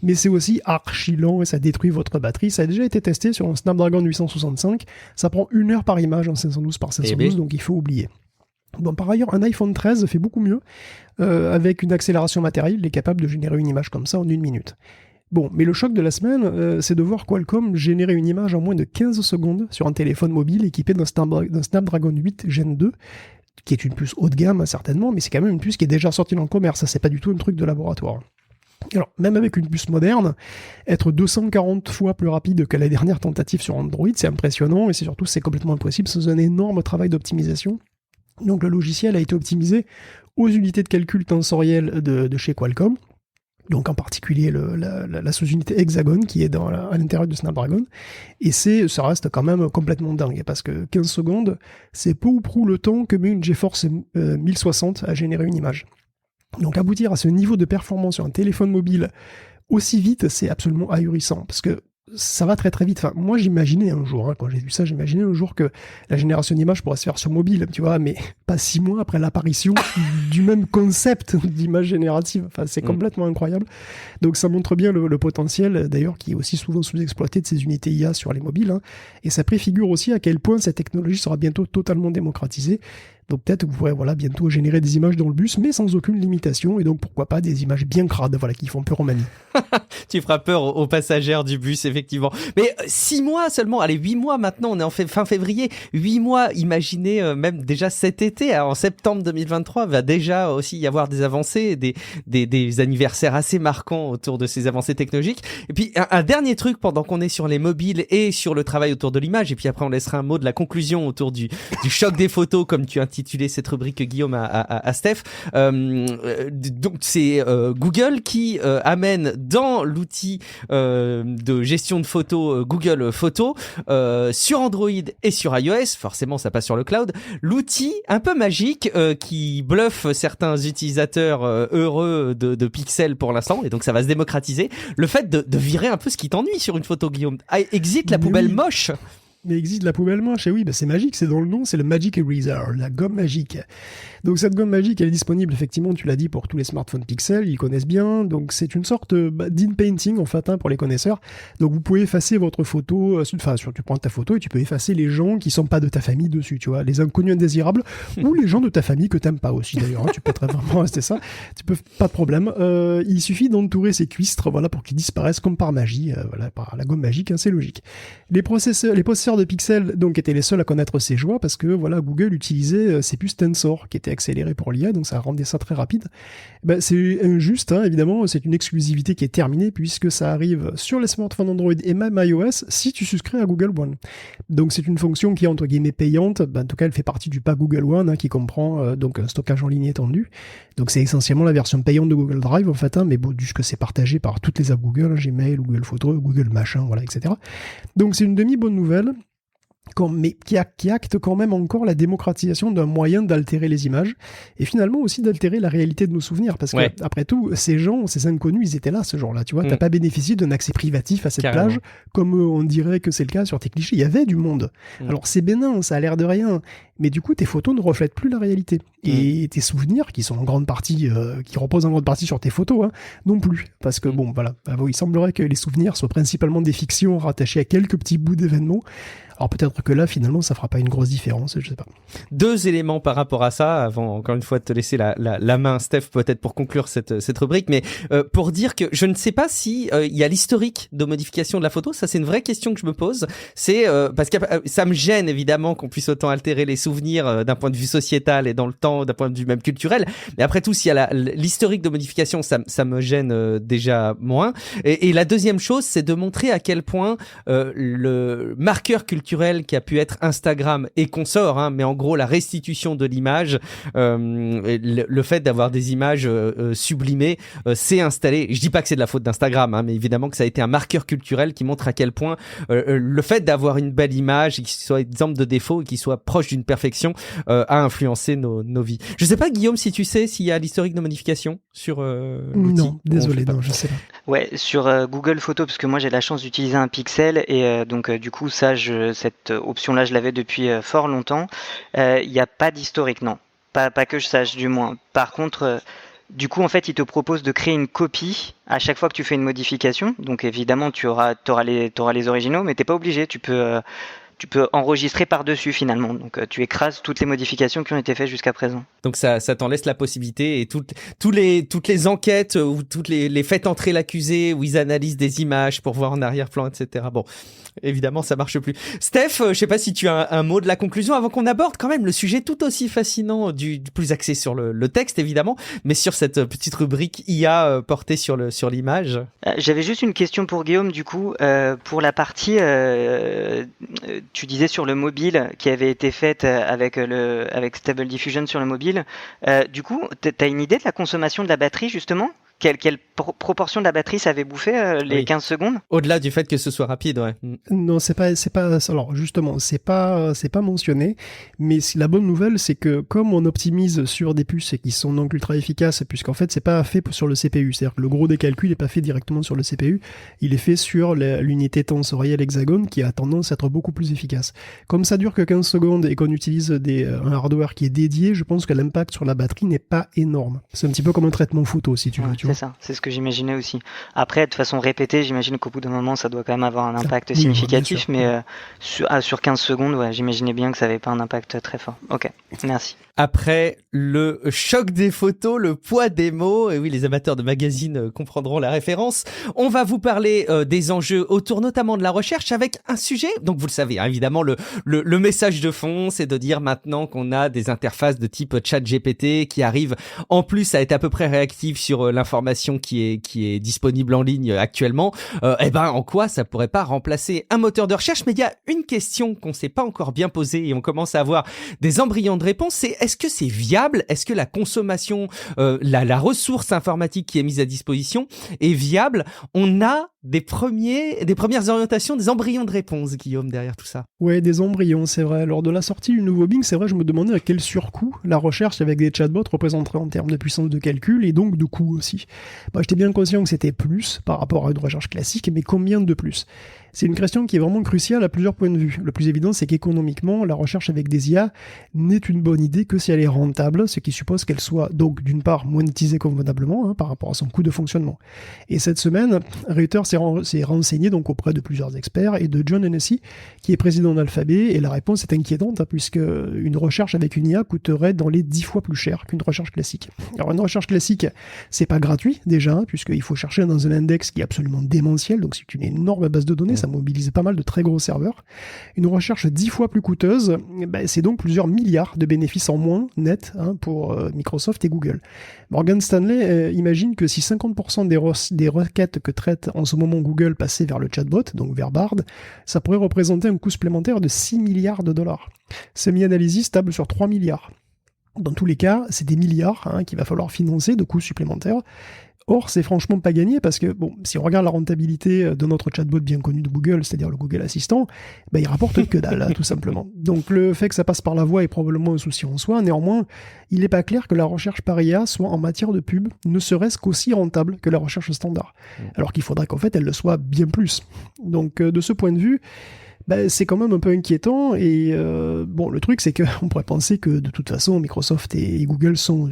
mais c'est aussi archi lent et ça détruit votre batterie. Ça a déjà été testé sur un Snapdragon 865, ça prend 1 heure par image en 512 par 512, donc il faut oublier. Bon, par ailleurs, un iPhone 13 fait beaucoup mieux, avec une accélération matérielle, il est capable de générer une image comme ça en 1 minute. Bon, mais le choc de la semaine, c'est de voir Qualcomm générer une image en moins de 15 secondes sur un téléphone mobile équipé d'un Snapdragon 8 Gen 2, qui est une puce haut de gamme, certainement, mais c'est quand même une puce qui est déjà sortie dans le commerce, ça c'est pas du tout un truc de laboratoire. Alors, même avec une puce moderne, être 240 fois plus rapide que la dernière tentative sur Android, c'est impressionnant, et c'est complètement impossible sans un énorme travail d'optimisation. Donc le logiciel a été optimisé aux unités de calcul tensorielles de chez Qualcomm, donc en particulier la sous-unité Hexagon qui est à l'intérieur du Snapdragon, et ça reste quand même complètement dingue, parce que 15 secondes, c'est peu ou prou le temps que met une GeForce 1060 à générer une image. Donc aboutir à ce niveau de performance sur un téléphone mobile aussi vite, c'est absolument ahurissant, parce que ça va très très vite. Enfin, moi j'imaginais un jour, quand j'ai vu ça, j'imaginais un jour que la génération d'images pourrait se faire sur mobile, tu vois, mais pas 6 mois après l'apparition du même concept d'image générative. Enfin, c'est complètement incroyable. Donc ça montre bien le potentiel, d'ailleurs, qui est aussi souvent sous-exploité de ces unités IA sur les mobiles, et ça préfigure aussi à quel point cette technologie sera bientôt totalement démocratisée. Donc peut-être que vous pourrez bientôt générer des images dans le bus, mais sans aucune limitation, et donc pourquoi pas des images bien crades, qui font peur aux manies. Tu feras peur aux passagères du bus, effectivement. Mais 6 mois seulement, allez, 8 mois maintenant, on est en fin février, 8 mois, imaginez même déjà cet été, en septembre 2023, va déjà aussi y avoir des avancées, des anniversaires assez marquants autour de ces avancées technologiques. Et puis un dernier truc pendant qu'on est sur les mobiles et sur le travail autour de l'image, et puis après on laissera un mot de la conclusion autour du choc des photos, comme tu as intitulé cette rubrique, Guillaume, à Steph. Donc c'est Google qui amène dans l'outil de gestion de photos Google Photos sur Android et sur iOS, forcément ça passe sur le cloud, l'outil un peu magique qui bluffe certains utilisateurs heureux de Pixel pour l'instant, et donc ça va se démocratiser, le fait de virer un peu ce qui t'ennuie sur une photo, Guillaume. Exit la poubelle moche. Mais existe la poubelle moche, et oui, c'est magique, c'est dans le nom, c'est le Magic Eraser, la gomme magique. Donc cette gomme magique, elle est disponible effectivement, tu l'as dit, pour tous les smartphones Pixel, ils connaissent bien, donc c'est une sorte d'in-painting en fait, pour les connaisseurs. Donc vous pouvez effacer votre photo, tu prends ta photo et tu peux effacer les gens qui sont pas de ta famille dessus, tu vois, les inconnus indésirables, ou les gens de ta famille que t'aimes pas aussi d'ailleurs, tu peux très vraiment rester ça, pas de problème. Il suffit d'entourer ces cuistres, pour qu'ils disparaissent comme par magie, par la gomme magique, c'est logique. Les processeurs de Pixel donc étaient les seuls à connaître ces joies parce que Google utilisait ses puces Tensor qui étaient accélérées pour l'IA, donc ça rendait ça très rapide. C'est injuste, évidemment, c'est une exclusivité qui est terminée puisque ça arrive sur les smartphones Android et même iOS si tu souscris à Google One. Donc c'est une fonction qui est entre guillemets payante, en tout cas elle fait partie du pack Google One qui comprend donc un stockage en ligne étendu. Donc c'est essentiellement la version payante de Google Drive en fait, mais bon, que c'est partagé par toutes les apps Google, Gmail, Google Photos, Google machin, etc. Donc c'est une demi-bonne nouvelle, mais qui acte quand même encore la démocratisation d'un moyen d'altérer les images, et finalement aussi d'altérer la réalité de nos souvenirs, parce que après tout, ces gens, ces inconnus, ils étaient là ce jour-là, tu vois, t'as pas bénéficié d'un accès privatif à cette plage, comme on dirait que c'est le cas sur tes clichés, il y avait du monde. Alors c'est bénin, ça a l'air de rien, mais du coup tes photos ne reflètent plus la réalité, et tes souvenirs, qui sont en grande partie, qui reposent en grande partie sur tes photos, non plus, parce que il semblerait que les souvenirs soient principalement des fictions rattachées à quelques petits bouts d'événements. Alors peut-être que là, finalement, ça fera pas une grosse différence, je sais pas. 2 éléments par rapport à ça, avant encore une fois de te laisser la main, Steph, peut-être pour conclure cette rubrique, mais pour dire que je ne sais pas si il y a l'historique de modification de la photo. Ça, c'est une vraie question que je me pose. C'est parce que ça me gêne évidemment qu'on puisse autant altérer les souvenirs d'un point de vue sociétal et dans le temps, d'un point de vue même culturel. Mais après tout, s'il y a l'historique de modification, ça me gêne déjà moins. Et la deuxième chose, c'est de montrer à quel point le marqueur culturel qui a pu être Instagram et consorts, mais en gros la restitution de l'image, le fait d'avoir des images sublimées, s'est installé. Je dis pas que c'est de la faute d'Instagram, mais évidemment que ça a été un marqueur culturel qui montre à quel point le fait d'avoir une belle image et qui soit exemple de défaut et qui soit proche d'une perfection a influencé nos vies. Je sais pas, Guillaume, si tu sais s'il y a l'historique de modification sur l'outil. Non, désolé, non, je sais pas. Ouais, sur Google Photos, parce que moi j'ai la chance d'utiliser un Pixel et donc du coup cette option-là je l'avais depuis fort longtemps. Il n'y a pas d'historique, non, pas que je sache du moins. Par contre, du coup en fait il te propose de créer une copie à chaque fois que tu fais une modification. Donc évidemment t'auras les originaux, mais t'es pas obligé. Tu peux enregistrer par-dessus finalement. Donc tu écrases toutes les modifications qui ont été faites jusqu'à présent. Donc ça t'en laisse la possibilité, et toutes les enquêtes ou toutes les faites entrer l'accusé où ils analysent des images pour voir en arrière-plan, etc. Bon, évidemment ça marche plus. Steph, je sais pas si tu as un mot de la conclusion avant qu'on aborde quand même le sujet tout aussi fascinant du plus axé sur le texte évidemment, mais sur cette petite rubrique IA portée sur l'image. J'avais juste une question pour Guillaume du coup, pour la partie tu disais sur le mobile qui avait été faite avec Stable Diffusion sur le mobile. Du coup, t'as une idée de la consommation de la batterie justement ? Quelle proportion de la batterie ça avait bouffé les 15 secondes ? Au-delà du fait que ce soit rapide, ouais. Non, c'est pas. Alors justement, c'est pas mentionné. Mais la bonne nouvelle, c'est que comme on optimise sur des puces qui sont donc ultra efficaces, puisqu'en fait c'est pas fait sur le CPU, c'est-à-dire que le gros des calculs est pas fait directement sur le CPU, il est fait sur l'unité tensorielle hexagone qui a tendance à être beaucoup plus efficace. Comme ça dure que 15 secondes et qu'on utilise un hardware qui est dédié, je pense que l'impact sur la batterie n'est pas énorme. C'est un petit peu comme un traitement photo, si tu veux. Tu vois. c'est ça. C'est ce que j'imaginais aussi. Après, de façon répétée, j'imagine qu'au bout d'un moment, ça doit quand même avoir un impact significatif, mais sur 15 secondes, ouais, j'imaginais bien que ça n'avait pas un impact très fort. Ok, merci. Après le choc des photos, le poids des mots, et oui, les amateurs de magazines comprendront la référence, on va vous parler des enjeux autour notamment de la recherche avec un sujet, donc vous le savez, hein, évidemment, le message de fond, c'est de dire maintenant qu'on a des interfaces de type ChatGPT qui arrivent en plus à être à peu près réactives sur l'information qui est disponible en ligne actuellement, en quoi ça pourrait pas remplacer un moteur de recherche? Mais il y a une question qu'on s'est pas encore bien posée et on commence à avoir des embryons de réponse, c'est est-ce que c'est viable? Est-ce que la consommation, la ressource informatique qui est mise à disposition est viable? On a des premières orientations, des embryons de réponse, Guillaume, derrière tout ça. Ouais, des embryons, c'est vrai. Lors de la sortie du nouveau Bing, c'est vrai, je me demandais à quel surcoût la recherche avec des chatbots représenterait en termes de puissance de calcul et donc de coût aussi. J'étais bien conscient que c'était plus par rapport à une recherche classique, mais combien de plus? C'est une question qui est vraiment cruciale à plusieurs points de vue. Le plus évident, c'est qu'économiquement, la recherche avec des IA n'est une bonne idée que si elle est rentable, ce qui suppose qu'elle soit donc d'une part monétisée convenablement par rapport à son coût de fonctionnement. Et cette semaine, Reuters s'est renseigné donc auprès de plusieurs experts et de John Hennessy, qui est président d'Alphabet, et la réponse est inquiétante puisque une recherche avec une IA coûterait dans les 10 fois plus cher qu'une recherche classique. Alors une recherche classique, c'est pas gratuit déjà, puisqu'il faut chercher dans un index qui est absolument démentiel, donc c'est une énorme base de données, ça mobilise pas mal de très gros serveurs. Une recherche 10 fois plus coûteuse, c'est donc plusieurs milliards de bénéfices en moins net pour Microsoft et Google. Morgan Stanley imagine que si 50% des requêtes que traite en ce moment Google passaient vers le chatbot, donc vers Bard, ça pourrait représenter un coût supplémentaire de 6 milliards de dollars. Semi-Analysis table sur 3 milliards. Dans tous les cas, c'est des milliards qu'il va falloir financer de coûts supplémentaires. Or, c'est franchement pas gagné parce que, si on regarde la rentabilité de notre chatbot bien connu de Google, c'est-à-dire le Google Assistant, il rapporte que dalle, tout simplement. Donc, le fait que ça passe par la voix est probablement un souci en soi. Néanmoins, il n'est pas clair que la recherche par IA soit en matière de pub, ne serait-ce qu'aussi rentable que la recherche standard. Alors qu'il faudrait qu'en fait, elle le soit bien plus. Donc, de ce point de vue, c'est quand même un peu inquiétant et le truc c'est qu'on pourrait penser que de toute façon Microsoft et Google sont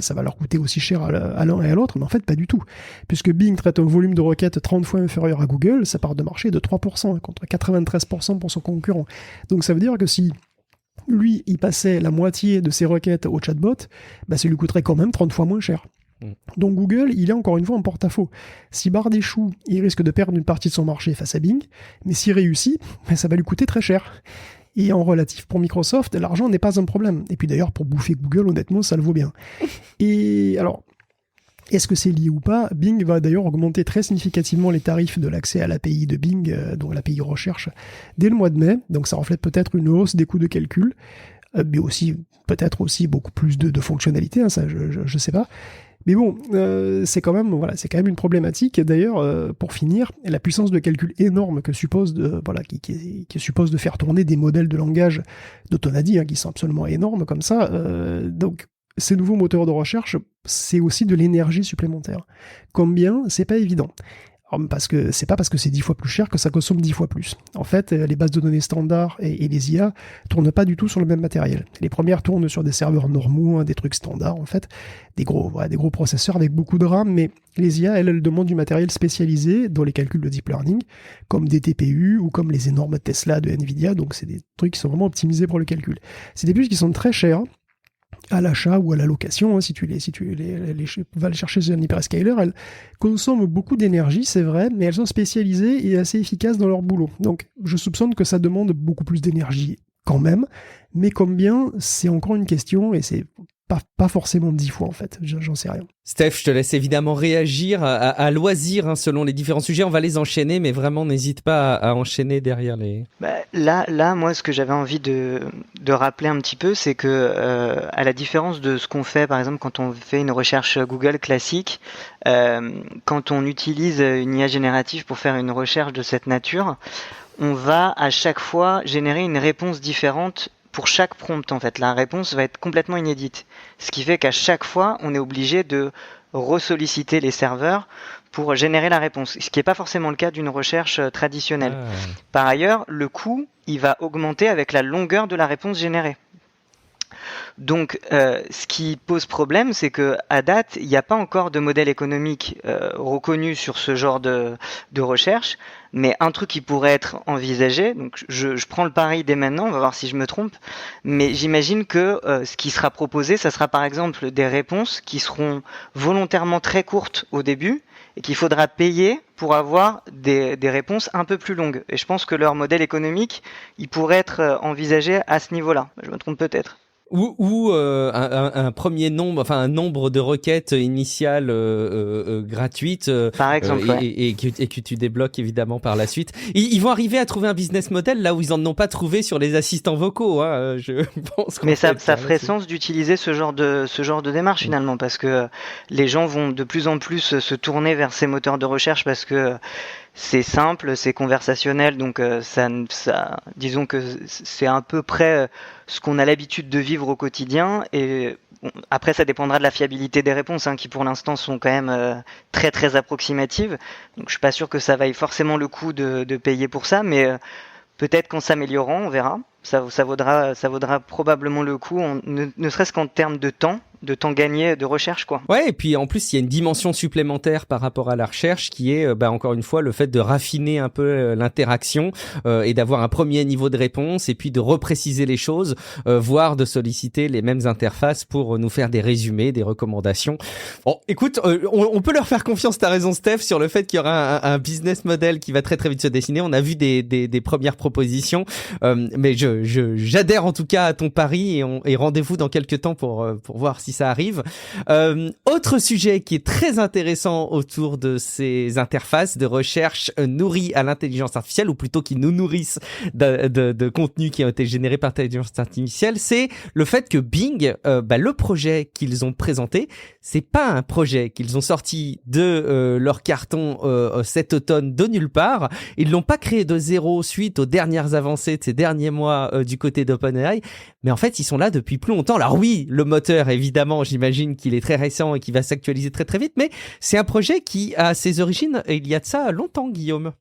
ça va leur coûter aussi cher à l'un et à l'autre, mais en fait pas du tout, puisque Bing traite un volume de requêtes 30 fois inférieur à Google, sa part de marché de 3% contre 93% pour son concurrent. Donc ça veut dire que si lui il passait la moitié de ses requêtes au chatbot, ça lui coûterait quand même 30 fois moins cher. Donc Google, il est encore une fois en porte-à-faux. Si Bard échoue, il risque de perdre une partie de son marché face à Bing, mais s'il réussit, ça va lui coûter très cher. Et en relatif, pour Microsoft, l'argent n'est pas un problème. Et puis d'ailleurs, pour bouffer Google, honnêtement, ça le vaut bien. Et alors, est-ce que c'est lié ou pas? Bing va d'ailleurs augmenter très significativement les tarifs de l'accès à l'API de Bing, donc l'API recherche, dès le mois de mai. Donc ça reflète peut-être une hausse des coûts de calcul, mais aussi peut-être aussi beaucoup plus de fonctionnalités, ça je sais pas. Mais c'est quand même une problématique. Et d'ailleurs, pour finir, la puissance de calcul énorme que suppose qui suppose de faire tourner des modèles de langage dont on a dit qui sont absolument énormes comme ça. Donc ces nouveaux moteurs de recherche, c'est aussi de l'énergie supplémentaire. Combien? C'est pas évident. Parce que c'est pas parce que c'est 10 fois plus cher que ça consomme 10 fois plus. En fait, les bases de données standards et les IA tournent pas du tout sur le même matériel. Les premières tournent sur des serveurs normaux, des trucs standards en fait, des gros processeurs avec beaucoup de RAM, mais les IA, elles demandent du matériel spécialisé dans les calculs de deep learning, comme des TPU ou comme les énormes Tesla de Nvidia, donc c'est des trucs qui sont vraiment optimisés pour le calcul. C'est des puces qui sont très chères, à l'achat ou à la location, si tu vas les chercher sur un hyperscaler, elles consomment beaucoup d'énergie, c'est vrai, mais elles sont spécialisées et assez efficaces dans leur boulot. Donc, je soupçonne que ça demande beaucoup plus d'énergie quand même, mais combien, c'est encore une question, et c'est pas forcément 10 fois en fait, j'en sais rien. Steph, je te laisse évidemment réagir à loisir selon les différents sujets, on va les enchaîner, mais vraiment n'hésite pas à enchaîner derrière les... Là, moi, ce que j'avais envie de rappeler un petit peu, c'est que à la différence de ce qu'on fait, par exemple, quand on fait une recherche Google classique, quand on utilise une IA générative pour faire une recherche de cette nature, on va à chaque fois générer une réponse différente pour chaque prompt, en fait. La réponse va être complètement inédite. Ce qui fait qu'à chaque fois, on est obligé de ressolliciter les serveurs pour générer la réponse. Ce qui n'est pas forcément le cas d'une recherche traditionnelle. Par ailleurs, le coût, il va augmenter avec la longueur de la réponse générée. Donc, ce qui pose problème, c'est que à date, il n'y a pas encore de modèle économique reconnu sur ce genre de recherche. Mais un truc qui pourrait être envisagé, donc je prends le pari dès maintenant, on va voir si je me trompe, mais j'imagine que ce qui sera proposé, ça sera par exemple des réponses qui seront volontairement très courtes au début et qu'il faudra payer pour avoir des réponses un peu plus longues. Et je pense que leur modèle économique, il pourrait être envisagé à ce niveau-là. Je me trompe peut-être. Ou un premier nombre, enfin un nombre de requêtes initiales gratuites, par exemple, et que tu débloques évidemment par la suite. Ils vont arriver à trouver un business model là où ils en ont pas trouvé sur les assistants vocaux. Hein, je pense. Mais ça ferait sens d'utiliser ce genre de démarche finalement, parce que les gens vont de plus en plus se tourner vers ces moteurs de recherche parce que c'est simple, c'est conversationnel, donc ça, disons que c'est à peu près ce qu'on a l'habitude de vivre au quotidien. Et bon, après, ça dépendra de la fiabilité des réponses, qui pour l'instant sont quand même très très approximatives. Donc, je suis pas sûr que ça vaille forcément le coup de payer pour ça, mais peut-être qu'en s'améliorant, on verra. Ça vaudra probablement le coup, ne serait-ce qu'en termes de temps gagné de recherche, quoi. Ouais, et puis en plus il y a une dimension supplémentaire par rapport à la recherche qui est encore une fois le fait de raffiner un peu l'interaction et d'avoir un premier niveau de réponse et puis de repréciser les choses, voire de solliciter les mêmes interfaces pour nous faire des résumés, des recommandations. Bon, écoute, on peut leur faire confiance, t'as raison Steph, sur le fait qu'il y aura un business model qui va très très vite se dessiner. On a vu des premières propositions, mais j'adhère en tout cas à ton pari et rendez-vous dans quelques temps pour voir si ça arrive. Autre sujet qui est très intéressant autour de ces interfaces de recherche nourries à l'intelligence artificielle, ou plutôt qui nous nourrissent de contenus qui ont été générés par l'intelligence artificielle, c'est le fait que Bing, le projet qu'ils ont présenté, c'est pas un projet qu'ils ont sorti de leur carton cet automne de nulle part. Ils l'ont pas créé de zéro suite aux dernières avancées de ces derniers mois du côté d'OpenAI, mais en fait ils sont là depuis plus longtemps. Alors oui, le moteur évidemment, j'imagine qu'il est très récent et qu'il va s'actualiser très très vite, mais c'est un projet qui a ses origines il y a de ça longtemps, Guillaume.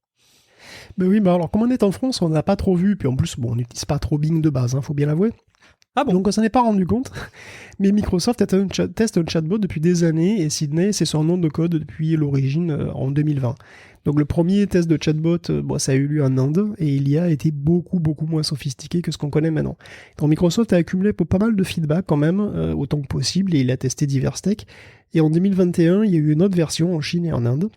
Ben oui, mais alors comme on est en France, on n'a pas trop vu, puis en plus, on n'utilise pas trop Bing de base, faut bien l'avouer. Ah bon? Donc on s'en est pas rendu compte, mais Microsoft teste un chatbot depuis des années, et Sydney, c'est son nom de code depuis l'origine en 2020. Donc le premier test de chatbot, ça a eu lieu en Inde, et il y a été beaucoup moins sophistiqué que ce qu'on connaît maintenant. Donc Microsoft a accumulé pas mal de feedback quand même, autant que possible, et il a testé divers techs. Et en 2021, il y a eu une autre version en Chine et en Inde.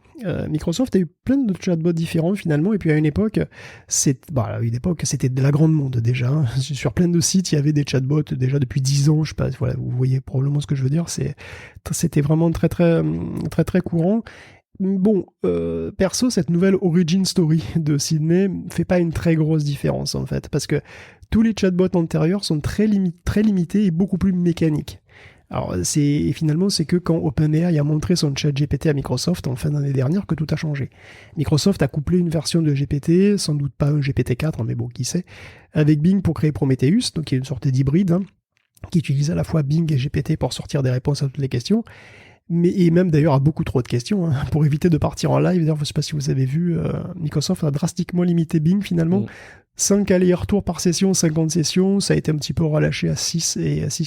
Microsoft a eu plein de chatbots différents finalement, et puis à une époque, c'était de la grande monde déjà. Sur plein de sites, il y avait des chatbots déjà depuis 10 ans, je sais pas, voilà, vous voyez probablement ce que je veux dire, c'était vraiment très courant. Bon, perso, cette nouvelle origin story de Sydney fait pas une très grosse différence en fait, parce que tous les chatbots antérieurs sont très limités et beaucoup plus mécaniques. Alors, finalement, c'est que quand OpenAI a montré son chat GPT à Microsoft en fin d'année dernière que tout a changé. Microsoft a couplé une version de GPT, sans doute pas un GPT-4, mais bon, qui sait, avec Bing pour créer Prometheus, donc qui est une sorte d'hybride, qui utilise à la fois Bing et GPT pour sortir des réponses à toutes les questions. Et même d'ailleurs à beaucoup trop de questions, pour éviter de partir en live. D'ailleurs, je ne sais pas si vous avez vu, Microsoft a drastiquement limité Bing finalement. 5 allers-retours par session, 50 sessions, ça a été un petit peu relâché à 6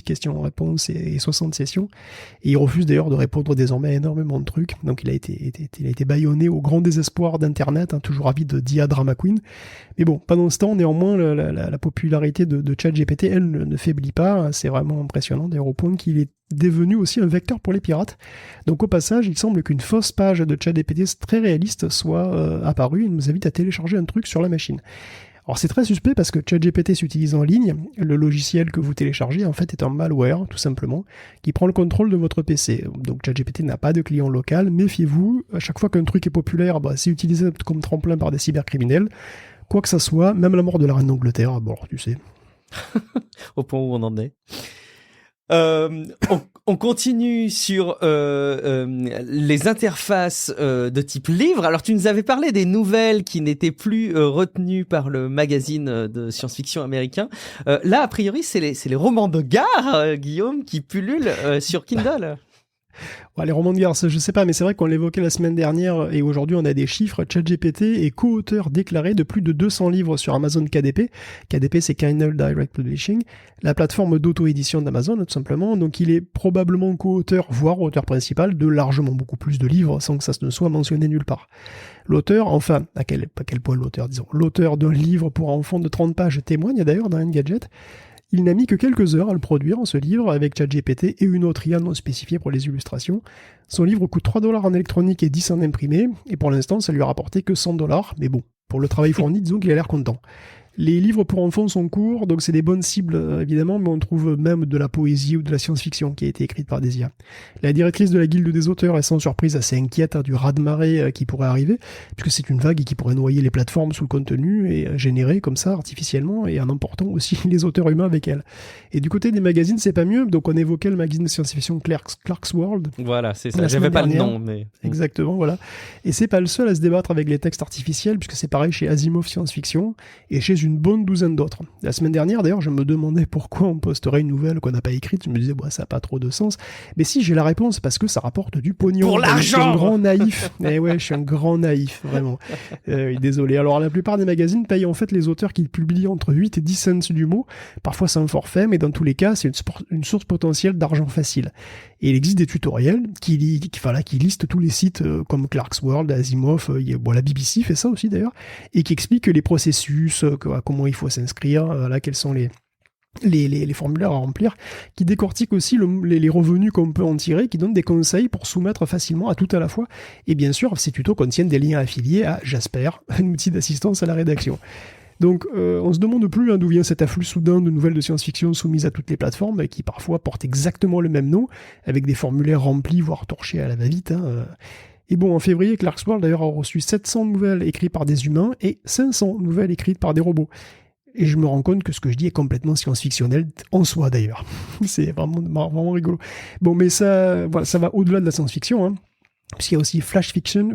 questions-réponses et 60 sessions. Et il refuse d'ailleurs de répondre désormais à énormément de trucs. Donc il a été bâillonné au grand désespoir d'Internet, toujours avide d'IA Drama Queen. Mais bon, pendant ce temps, néanmoins, la popularité de ChatGPT, elle ne faiblit pas. C'est vraiment impressionnant, d'ailleurs au point qu'il est devenu aussi un vecteur pour les pirates. Donc au passage, il semble qu'une fausse page de ChatGPT très réaliste soit apparue et nous invite à télécharger un truc sur la machine. Alors c'est très suspect parce que ChatGPT s'utilise en ligne, le logiciel que vous téléchargez en fait est un malware tout simplement, qui prend le contrôle de votre PC. Donc ChatGPT n'a pas de client local, méfiez-vous, à chaque fois qu'un truc est populaire, c'est utilisé comme tremplin par des cybercriminels, quoi que ça soit, même la mort de la reine d'Angleterre, tu sais. Au point où on en est. On continue sur les interfaces de type livre. Alors tu nous avais parlé des nouvelles qui n'étaient plus retenues par le magazine de science-fiction américain. Là, a priori, c'est les romans de gare, Guillaume, qui pullulent sur Kindle. Ouais, les romans de guerre, je sais pas, mais c'est vrai qu'on l'évoquait la semaine dernière et aujourd'hui on a des chiffres. ChatGPT est co-auteur déclaré de plus de 200 livres sur Amazon KDP. KDP, c'est Kindle Direct Publishing, la plateforme d'auto-édition d'Amazon, tout simplement. Donc il est probablement co-auteur, voire auteur principal, de largement beaucoup plus de livres sans que ça ne soit mentionné nulle part. L'auteur, enfin, à quel point l'auteur, disons, l'auteur d'un livre pour enfants de 30 pages témoigne d'ailleurs dans Engadget. Il n'a mis que quelques heures à le produire, ce livre, avec ChatGPT et une autre IA non spécifiée pour les illustrations. Son livre coûte 3$ en électronique et 10 en imprimé, et pour l'instant, ça lui a rapporté que 100$, mais bon, pour le travail fourni, disons qu'il a l'air content. Les livres pour enfants sont courts, donc c'est des bonnes cibles évidemment, mais on trouve même de la poésie ou de la science-fiction qui a été écrite par des IA. La directrice de la guilde des auteurs est sans surprise assez inquiète du raz-de-marée qui pourrait arriver, puisque c'est une vague qui pourrait noyer les plateformes sous le contenu et générer comme ça artificiellement et en emportant aussi les auteurs humains avec elle. Et du côté des magazines, c'est pas mieux, donc on évoquait le magazine de science-fiction Clark's World. Voilà, c'est ça, j'avais pas le nom, mais... Exactement, voilà. Et c'est pas le seul à se débattre avec les textes artificiels, puisque c'est pareil chez Asimov Science-Fiction, et chez une bonne douzaine d'autres. La semaine dernière, d'ailleurs, je me demandais pourquoi on posterait une nouvelle qu'on n'a pas écrite. Je me disais, ça n'a pas trop de sens. Mais si, j'ai la réponse, parce que ça rapporte du pognon. Pour l'argent! Je suis un grand naïf. Eh ouais, je suis un grand naïf, vraiment. Désolé. Alors, la plupart des magazines payent en fait les auteurs qui publient entre 8 et 10 cents du mot. Parfois, c'est un forfait, mais dans tous les cas, c'est une source potentielle d'argent facile. Et il existe des tutoriels qui listent tous les sites comme Clark's World, Asimov, la BBC fait ça aussi d'ailleurs, et qui expliquent les processus, comment il faut s'inscrire, quels sont les formulaires à remplir, qui décortiquent aussi les revenus qu'on peut en tirer, qui donnent des conseils pour soumettre facilement à tout à la fois. Et bien sûr, ces tutos contiennent des liens affiliés à Jasper, un outil d'assistance à la rédaction. Donc on se demande plus d'où vient cet afflux soudain de nouvelles de science-fiction soumises à toutes les plateformes, qui parfois portent exactement le même nom, avec des formulaires remplis, voire torchés à la va-vite. Et bon, en février, Clark's World d'ailleurs a reçu 700 nouvelles écrites par des humains et 500 nouvelles écrites par des robots. Et je me rends compte que ce que je dis est complètement science-fictionnel en soi d'ailleurs. C'est vraiment rigolo. Bon, mais ça va au-delà de la science-fiction, Puisqu'il y a aussi Flash Fiction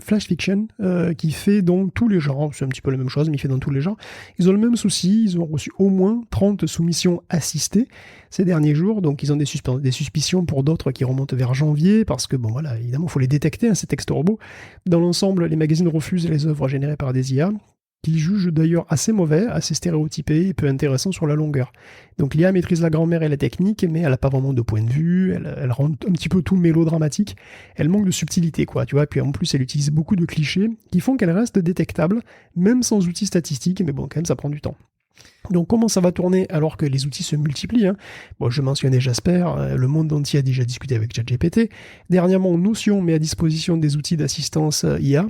qui fait dans tous les genres, c'est un petit peu la même chose, mais il fait dans tous les genres. Ils ont le même souci, ils ont reçu au moins 30 soumissions assistées ces derniers jours, donc ils ont des suspicions pour d'autres qui remontent vers janvier, parce que évidemment, il faut les détecter, ces textes robots. Dans l'ensemble, les magazines refusent les œuvres générées par des IA, qu'ils jugent d'ailleurs assez mauvais, assez stéréotypés et peu intéressants sur la longueur. Donc l'IA maîtrise la grammaire et la technique, mais elle n'a pas vraiment de point de vue, elle rend un petit peu tout mélodramatique, elle manque de subtilité, tu vois, puis en plus elle utilise beaucoup de clichés qui font qu'elle reste détectable, même sans outils statistiques, mais bon, quand même ça prend du temps. Donc comment ça va tourner alors que les outils se multiplient, je mentionnais Jasper, le monde entier a déjà discuté avec ChatGPT, dernièrement Notion met à disposition des outils d'assistance IA.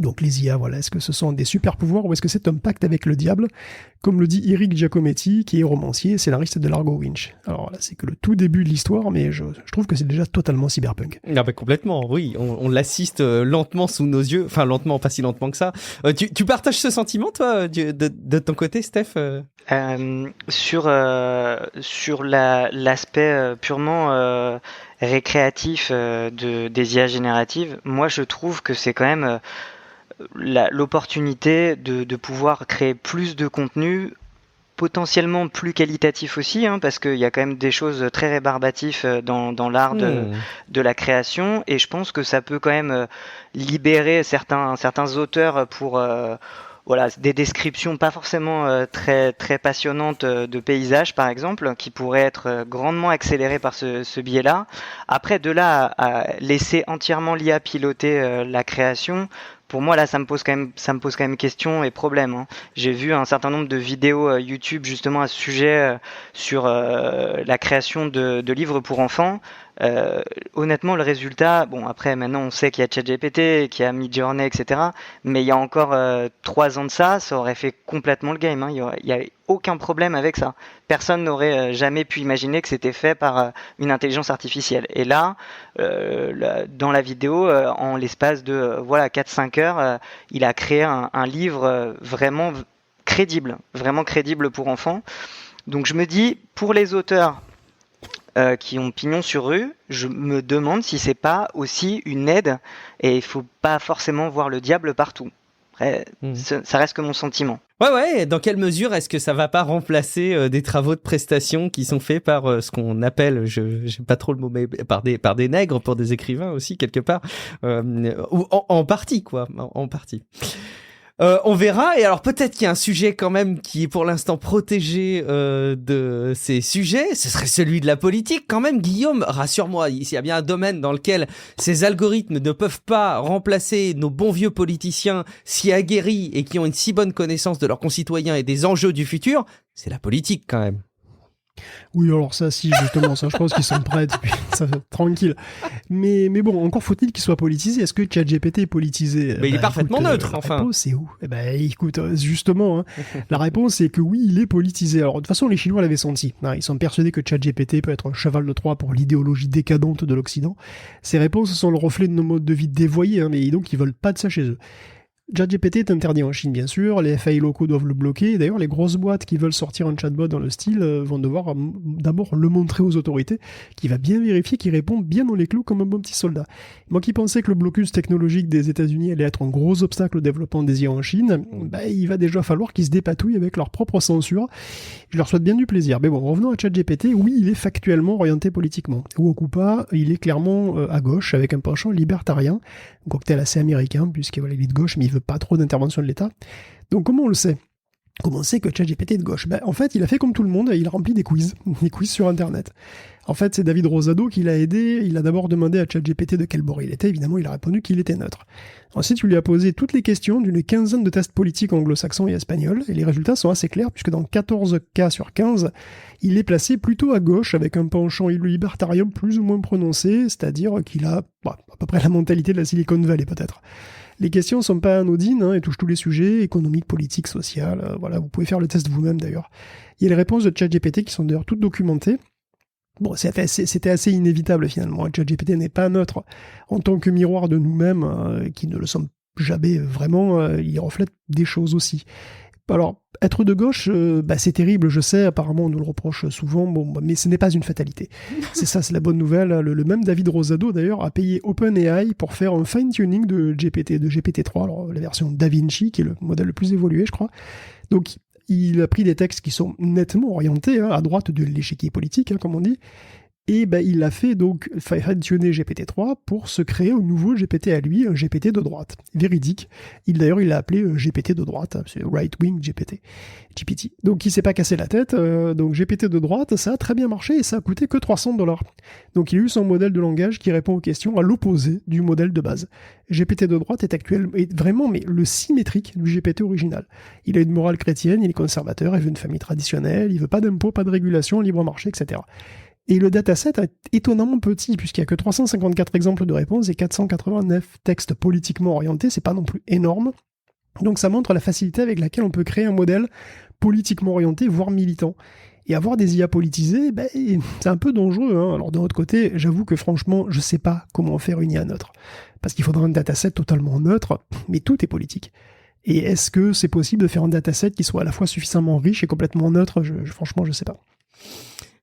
Donc les IA, est-ce que ce sont des super pouvoirs ou est-ce que c'est un pacte avec le diable, comme le dit Eric Giacometti, qui est romancier et scénariste de Largo Winch. Alors là, c'est que le tout début de l'histoire, mais je trouve que c'est déjà totalement cyberpunk. Ah bah complètement, oui, on l'assiste lentement sous nos yeux, enfin lentement, pas si lentement que ça. Tu partages ce sentiment, toi, de ton côté, Steph Sur l'aspect purement récréatif des IA génératives, moi je trouve que c'est quand même l'opportunité de pouvoir créer plus de contenu, potentiellement plus qualitatif aussi, parce qu'il y a quand même des choses très rébarbatives dans l'art de la création, et je pense que ça peut quand même libérer certains auteurs pour des descriptions pas forcément très très passionnantes de paysages par exemple, qui pourraient être grandement accélérées par ce biais-là. Après, de là à laisser entièrement l'IA piloter la création, pour moi là ça me pose quand même question et problème. J'ai vu un certain nombre de vidéos YouTube justement à ce sujet sur la création de livres pour enfants. Honnêtement, le résultat, après maintenant on sait qu'il y a ChatGPT, qu'il y a Midjourney, etc. Mais il y a encore 3 ans de ça aurait fait complètement le game. Il y a aucun problème avec ça. Personne n'aurait jamais pu imaginer que c'était fait par une intelligence artificielle. Et là, dans la vidéo, en l'espace de 4-5 heures, il a créé un livre vraiment crédible pour enfants. Donc je me dis, pour les auteurs qui ont pignon sur rue, je me demande si c'est pas aussi une aide, et il faut pas forcément voir le diable partout. Après, ça reste que mon sentiment. Ouais, dans quelle mesure est-ce que ça va pas remplacer des travaux de prestation qui sont faits par ce qu'on appelle, j'aime pas trop le mot, mais par des nègres, pour des écrivains aussi, quelque part, ou en partie, quoi, en partie. On verra. Et alors peut-être qu'il y a un sujet quand même qui est pour l'instant protégé de ces sujets. Ce serait celui de la politique quand même. Guillaume, rassure-moi, il y a bien un domaine dans lequel ces algorithmes ne peuvent pas remplacer nos bons vieux politiciens si aguerris et qui ont une si bonne connaissance de leurs concitoyens et des enjeux du futur. C'est la politique quand même. Oui, alors ça, si, justement, ça, je pense qu'ils sont prêts, puis ça, tranquille. Mais bon, encore faut-il qu'il soit politisé. Est-ce que ChatGPT est politisé? Mais il est parfaitement neutre, la enfin. La réponse, c'est où? Écoute, justement, la réponse est que oui, il est politisé. Alors, de toute façon, les Chinois l'avaient senti. Ils sont persuadés que ChatGPT peut être un cheval de Troie pour l'idéologie décadente de l'Occident. Ces réponses sont le reflet de nos modes de vie dévoyés, mais donc ils veulent pas de ça chez eux. ChatGPT est interdit en Chine, bien sûr, les FAI locaux doivent le bloquer. D'ailleurs, les grosses boîtes qui veulent sortir un chatbot dans le style vont devoir d'abord le montrer aux autorités, qui va bien vérifier qu'il répond bien dans les clous comme un bon petit soldat. Moi qui pensais que le blocus technologique des États-Unis allait être un gros obstacle au développement des IA en Chine, il va déjà falloir qu'ils se dépatouillent avec leur propre censure. Je leur souhaite bien du plaisir. Mais bon, revenons à ChatGPT, oui, il est factuellement orienté politiquement. Ou pas, il est clairement à gauche, avec un penchant libertarien, un cocktail assez américain, puisqu'il est de gauche, mais il veut pas trop d'intervention de l'État. Donc comment on le sait? Comment on sait que ChatGPT est de gauche? En fait, il a fait comme tout le monde, il a rempli des quiz sur Internet. En fait, c'est David Rosado qui l'a aidé. Il a d'abord demandé à ChatGPT de quel bord il était. Évidemment, il a répondu qu'il était neutre. Ensuite, il lui a posé toutes les questions d'une quinzaine de tests politiques anglo-saxons et espagnols. Et les résultats sont assez clairs, puisque dans 14 cas sur 15, il est placé plutôt à gauche, avec un penchant libertarien plus ou moins prononcé, c'est-à-dire qu'il a à peu près la mentalité de la Silicon Valley, peut-être. Les questions sont pas anodines, et touchent tous les sujets, économiques, politiques, sociales, voilà, vous pouvez faire le test vous-même d'ailleurs. Il y a les réponses de ChatGPT qui sont d'ailleurs toutes documentées. Bon, c'était assez inévitable finalement. ChatGPT n'est pas neutre en tant que miroir de nous-mêmes, qui ne le sommes jamais vraiment, il reflète des choses aussi. Alors, être de gauche, c'est terrible, je sais, apparemment on nous le reproche souvent, mais ce n'est pas une fatalité. C'est ça, c'est la bonne nouvelle. Le même David Rosado, d'ailleurs, a payé OpenAI pour faire un fine-tuning de GPT-3, alors la version DaVinci, qui est le modèle le plus évolué, je crois. Donc, il a pris des textes qui sont nettement orientés, à droite de l'échiquier politique, comme on dit, et il a fait donc fine-tuner GPT-3 pour se créer un nouveau GPT à lui, un GPT de droite. Véridique. Il l'a appelé GPT de droite, c'est Right-Wing GPT. Donc il s'est pas cassé la tête, donc GPT de droite, ça a très bien marché et ça a coûté que $300. Donc il a eu son modèle de langage qui répond aux questions à l'opposé du modèle de base. GPT de droite est vraiment le symétrique du GPT original. Il a une morale chrétienne, il est conservateur, il veut une famille traditionnelle, il veut pas d'impôts, pas de régulation, libre marché, etc. Et le dataset est étonnamment petit, puisqu'il n'y a que 354 exemples de réponses et 489 textes politiquement orientés, c'est pas non plus énorme. Donc ça montre la facilité avec laquelle on peut créer un modèle politiquement orienté, voire militant. Et avoir des IA politisées, c'est un peu dangereux. Alors de l'autre côté, j'avoue que franchement, je sais pas comment faire une IA neutre. Parce qu'il faudra un dataset totalement neutre, mais tout est politique. Et est-ce que c'est possible de faire un dataset qui soit à la fois suffisamment riche et complètement neutre? Franchement, je sais pas.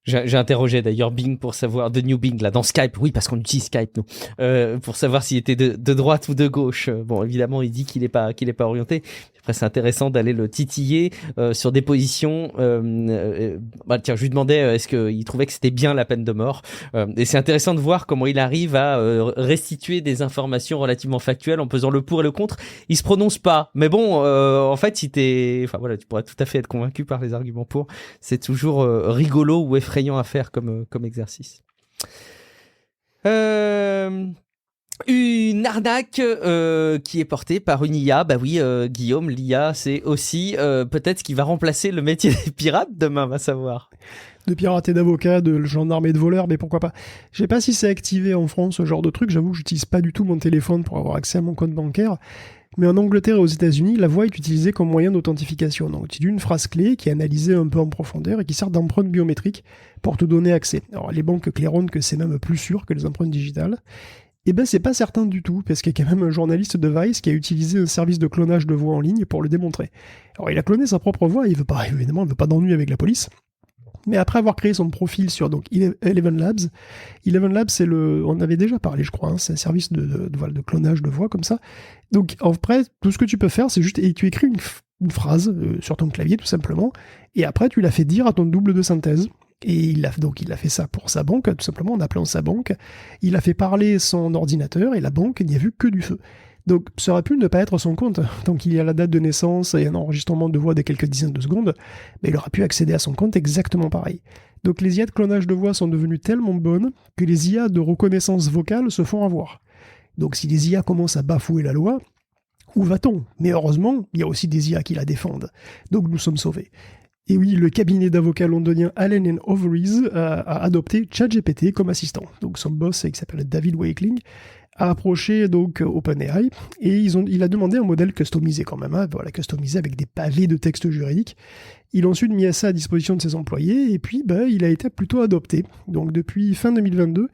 J'ai interrogé d'ailleurs Bing pour savoir, de New Bing là dans Skype, oui parce qu'on utilise Skype nous, pour savoir s'il était de droite ou de gauche. Bon évidemment il dit qu'il est pas orienté. Après c'est intéressant d'aller le titiller sur des positions. Tiens je lui demandais est-ce qu'il trouvait que c'était bien la peine de mort. Et c'est intéressant de voir comment il arrive à restituer des informations relativement factuelles en pesant le pour et le contre. Il se prononce pas, mais bon en fait si tu pourrais tout à fait être convaincu par les arguments pour. C'est toujours rigolo ou effrayant à faire comme exercice. Une arnaque qui est portée par une IA. Guillaume, l'IA, c'est aussi peut-être ce qui va remplacer le métier des pirates demain, va savoir. De pirates et d'avocats, de gendarmes et de voleurs, mais pourquoi pas. Je sais pas si c'est activé en France, ce genre de truc. J'avoue que j'utilise pas du tout mon téléphone pour avoir accès à mon compte bancaire. Mais en Angleterre et aux États-Unis, la voix est utilisée comme moyen d'authentification. Donc, tu dis une phrase clé qui est analysée un peu en profondeur et qui sert d'empreinte biométrique pour te donner accès. Alors, les banques claironnent que c'est même plus sûr que les empreintes digitales. C'est pas certain du tout, parce qu'il y a quand même un journaliste de Vice qui a utilisé un service de clonage de voix en ligne pour le démontrer. Alors, il a cloné sa propre voix, il veut pas d'ennui avec la police. Mais après avoir créé son profil sur Eleven Labs, on avait déjà parlé, je crois, c'est un service de clonage de voix comme ça. Donc, en vrai, tout ce que tu peux faire, c'est juste, et tu écris une phrase sur ton clavier tout simplement, et après tu l'as fait dire à ton double de synthèse. Et il a fait ça pour sa banque, tout simplement en appelant sa banque. Il a fait parler son ordinateur et la banque n'y a vu que du feu. Donc ça aurait pu ne pas être son compte. Donc il y a la date de naissance et un enregistrement de voix de quelques dizaines de secondes, mais il aurait pu accéder à son compte exactement pareil. Donc les IA de clonage de voix sont devenues tellement bonnes que les IA de reconnaissance vocale se font avoir. Donc si les IA commencent à bafouer la loi, où va-t-on ? Mais heureusement, il y a aussi des IA qui la défendent. Donc nous sommes sauvés. Et oui, le cabinet d'avocats londonien Allen & Overy a adopté ChatGPT comme assistant. Donc son boss, qui s'appelle David Wakeling, a approché donc OpenAI et il a demandé un modèle customisé quand même, voilà, customisé avec des pavés de textes juridiques. Il a ensuite mis ça à disposition de ses employés et puis il a été plutôt adopté. Donc depuis fin 2022,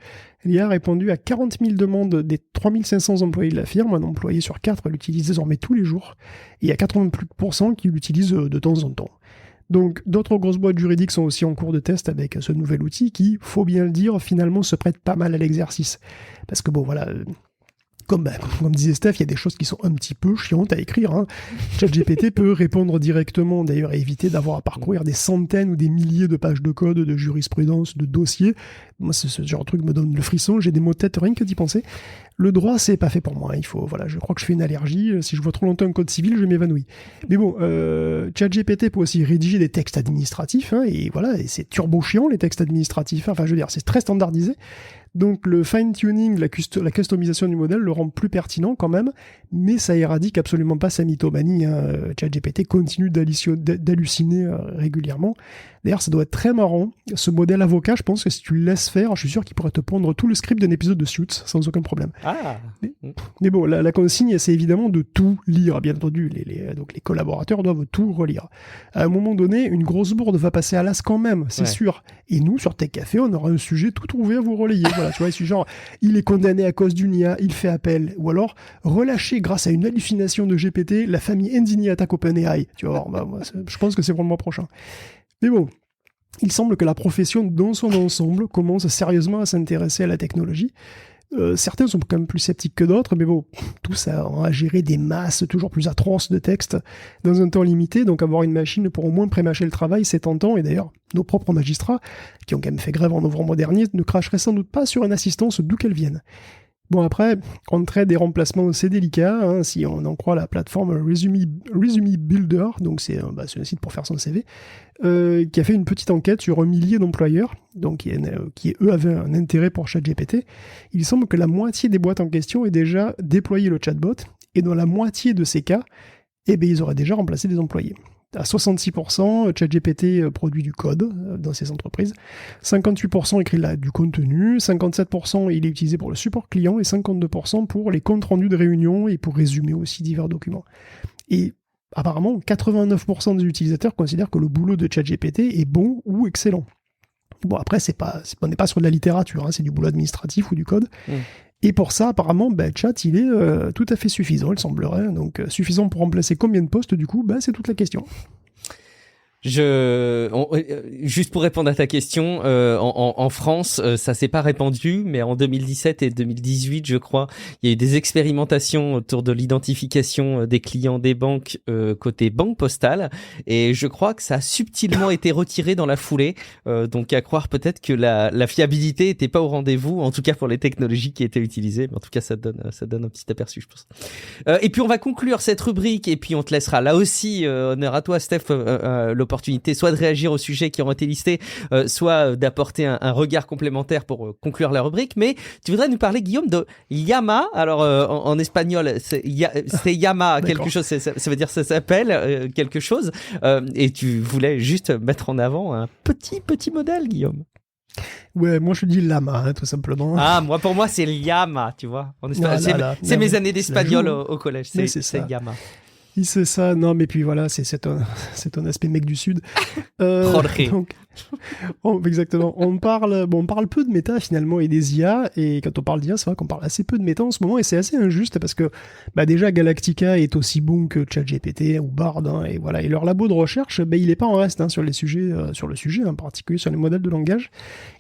l'IA a répondu à 40 000 demandes des 3500 employés de la firme. Un employé sur 4 l'utilise désormais tous les jours et il y a 80% qui l'utilisent de temps en temps. Donc, d'autres grosses boîtes juridiques sont aussi en cours de test avec ce nouvel outil qui, faut bien le dire, finalement se prête pas mal à l'exercice. Parce que bon, voilà, comme disait Steph, il y a des choses qui sont un petit peu chiantes à écrire. ChatGPT peut répondre directement, d'ailleurs, et éviter d'avoir à parcourir des centaines ou des milliers de pages de code, de jurisprudence, de dossiers. Moi, ce genre de truc me donne le frisson, j'ai des maux de tête rien que d'y penser. Le droit, c'est pas fait pour moi. Je crois que je fais une allergie. Si je vois trop longtemps un code civil, je m'évanouis. Mais bon, ChatGPT peut aussi rédiger des textes administratifs, et c'est turbo chiant, les textes administratifs. Enfin, je veux dire, c'est très standardisé. Donc le fine-tuning, la customisation du modèle le rend plus pertinent quand même, mais ça éradique absolument pas sa mythomanie. ChatGPT continue d'halluciner régulièrement. D'ailleurs, ça doit être très marrant. Ce modèle avocat, je pense que si tu le laisses faire, je suis sûr qu'il pourrait te pondre tout le script d'un épisode de Suits sans aucun problème. Mais bon, la consigne, c'est évidemment de tout lire, bien entendu. Donc les collaborateurs doivent tout relire. À un moment donné, une grosse bourde va passer à l'as quand même, c'est sûr. Et nous, sur Tech Café, on aura un sujet tout trouvé à vous relayer. Voilà, tu vois, c'est genre, il est condamné à cause d'une IA, il fait appel. Ou alors, relâché grâce à une hallucination de GPT, la famille indignée attaque OpenAI. Tu vois, je pense que c'est pour le mois prochain. Mais bon, il semble que la profession dans son ensemble commence sérieusement à s'intéresser à la technologie. Certains sont quand même plus sceptiques que d'autres, mais bon, tout ça a géré des masses toujours plus atroces de textes dans un temps limité, donc avoir une machine pour au moins pré-mâcher le travail, c'est tentant, et d'ailleurs, nos propres magistrats, qui ont quand même fait grève en novembre dernier, ne cracheraient sans doute pas sur une assistance d'où qu'elle vienne. Bon, après, on traite des remplacements, c'est délicat, si on en croit la plateforme Resume Builder, donc c'est un site pour faire son CV, qui a fait une petite enquête sur 1 millier d'employeurs, donc qui eux avaient un intérêt pour ChatGPT. Il semble que la moitié des boîtes en question aient déjà déployé le chatbot, et dans la moitié de ces cas, ils auraient déjà remplacé des employés. À 66%, ChatGPT produit du code dans ces entreprises, 58% écrit du contenu, 57% il est utilisé pour le support client et 52% pour les comptes rendus de réunion et pour résumer aussi divers documents. Et apparemment, 89% des utilisateurs considèrent que le boulot de ChatGPT est bon ou excellent. Bon, après, on n'est pas sur de la littérature, c'est du boulot administratif ou du code. Et pour ça, apparemment, Chat, il est tout à fait suffisant, il semblerait. Donc, suffisant pour remplacer combien de postes, du coup ? C'est toute la question. Juste pour répondre à ta question, en France, ça s'est pas répandu, mais en 2017 et 2018, je crois, il y a eu des expérimentations autour de l'identification des clients des banques côté banque postale, et je crois que ça a subtilement été retiré dans la foulée. Donc à croire peut-être que la fiabilité était pas au rendez-vous, en tout cas pour les technologies qui étaient utilisées. Mais en tout cas, ça donne un petit aperçu, je pense. Et puis on va conclure cette rubrique, et puis on te laissera là aussi, honneur à toi, Steph, l'opportunité soit de réagir aux sujets qui ont été listés, soit d'apporter un regard complémentaire pour conclure la rubrique. Mais tu voudrais nous parler, Guillaume, de Llama. Alors en espagnol, c'est Llama quelque chose, ça veut dire ça s'appelle quelque chose. Et tu voulais juste mettre en avant un petit modèle, Guillaume. Ouais, moi je dis Lama, tout simplement. Ah, pour moi c'est Llama, tu vois. C'est mes années d'espagnol au collège, c'est Llama. C'est ça, non, mais puis voilà, c'est un aspect mec du Sud. Donc, exactement. On parle peu de méta finalement et des IA, et quand on parle d'IA, c'est vrai qu'on parle assez peu de méta en ce moment, et c'est assez injuste parce que déjà Galactica est aussi bon que ChatGPT ou Bard, et voilà, et leur labo de recherche, il est pas en reste sur les sujets, sur le sujet en particulier, sur les modèles de langage.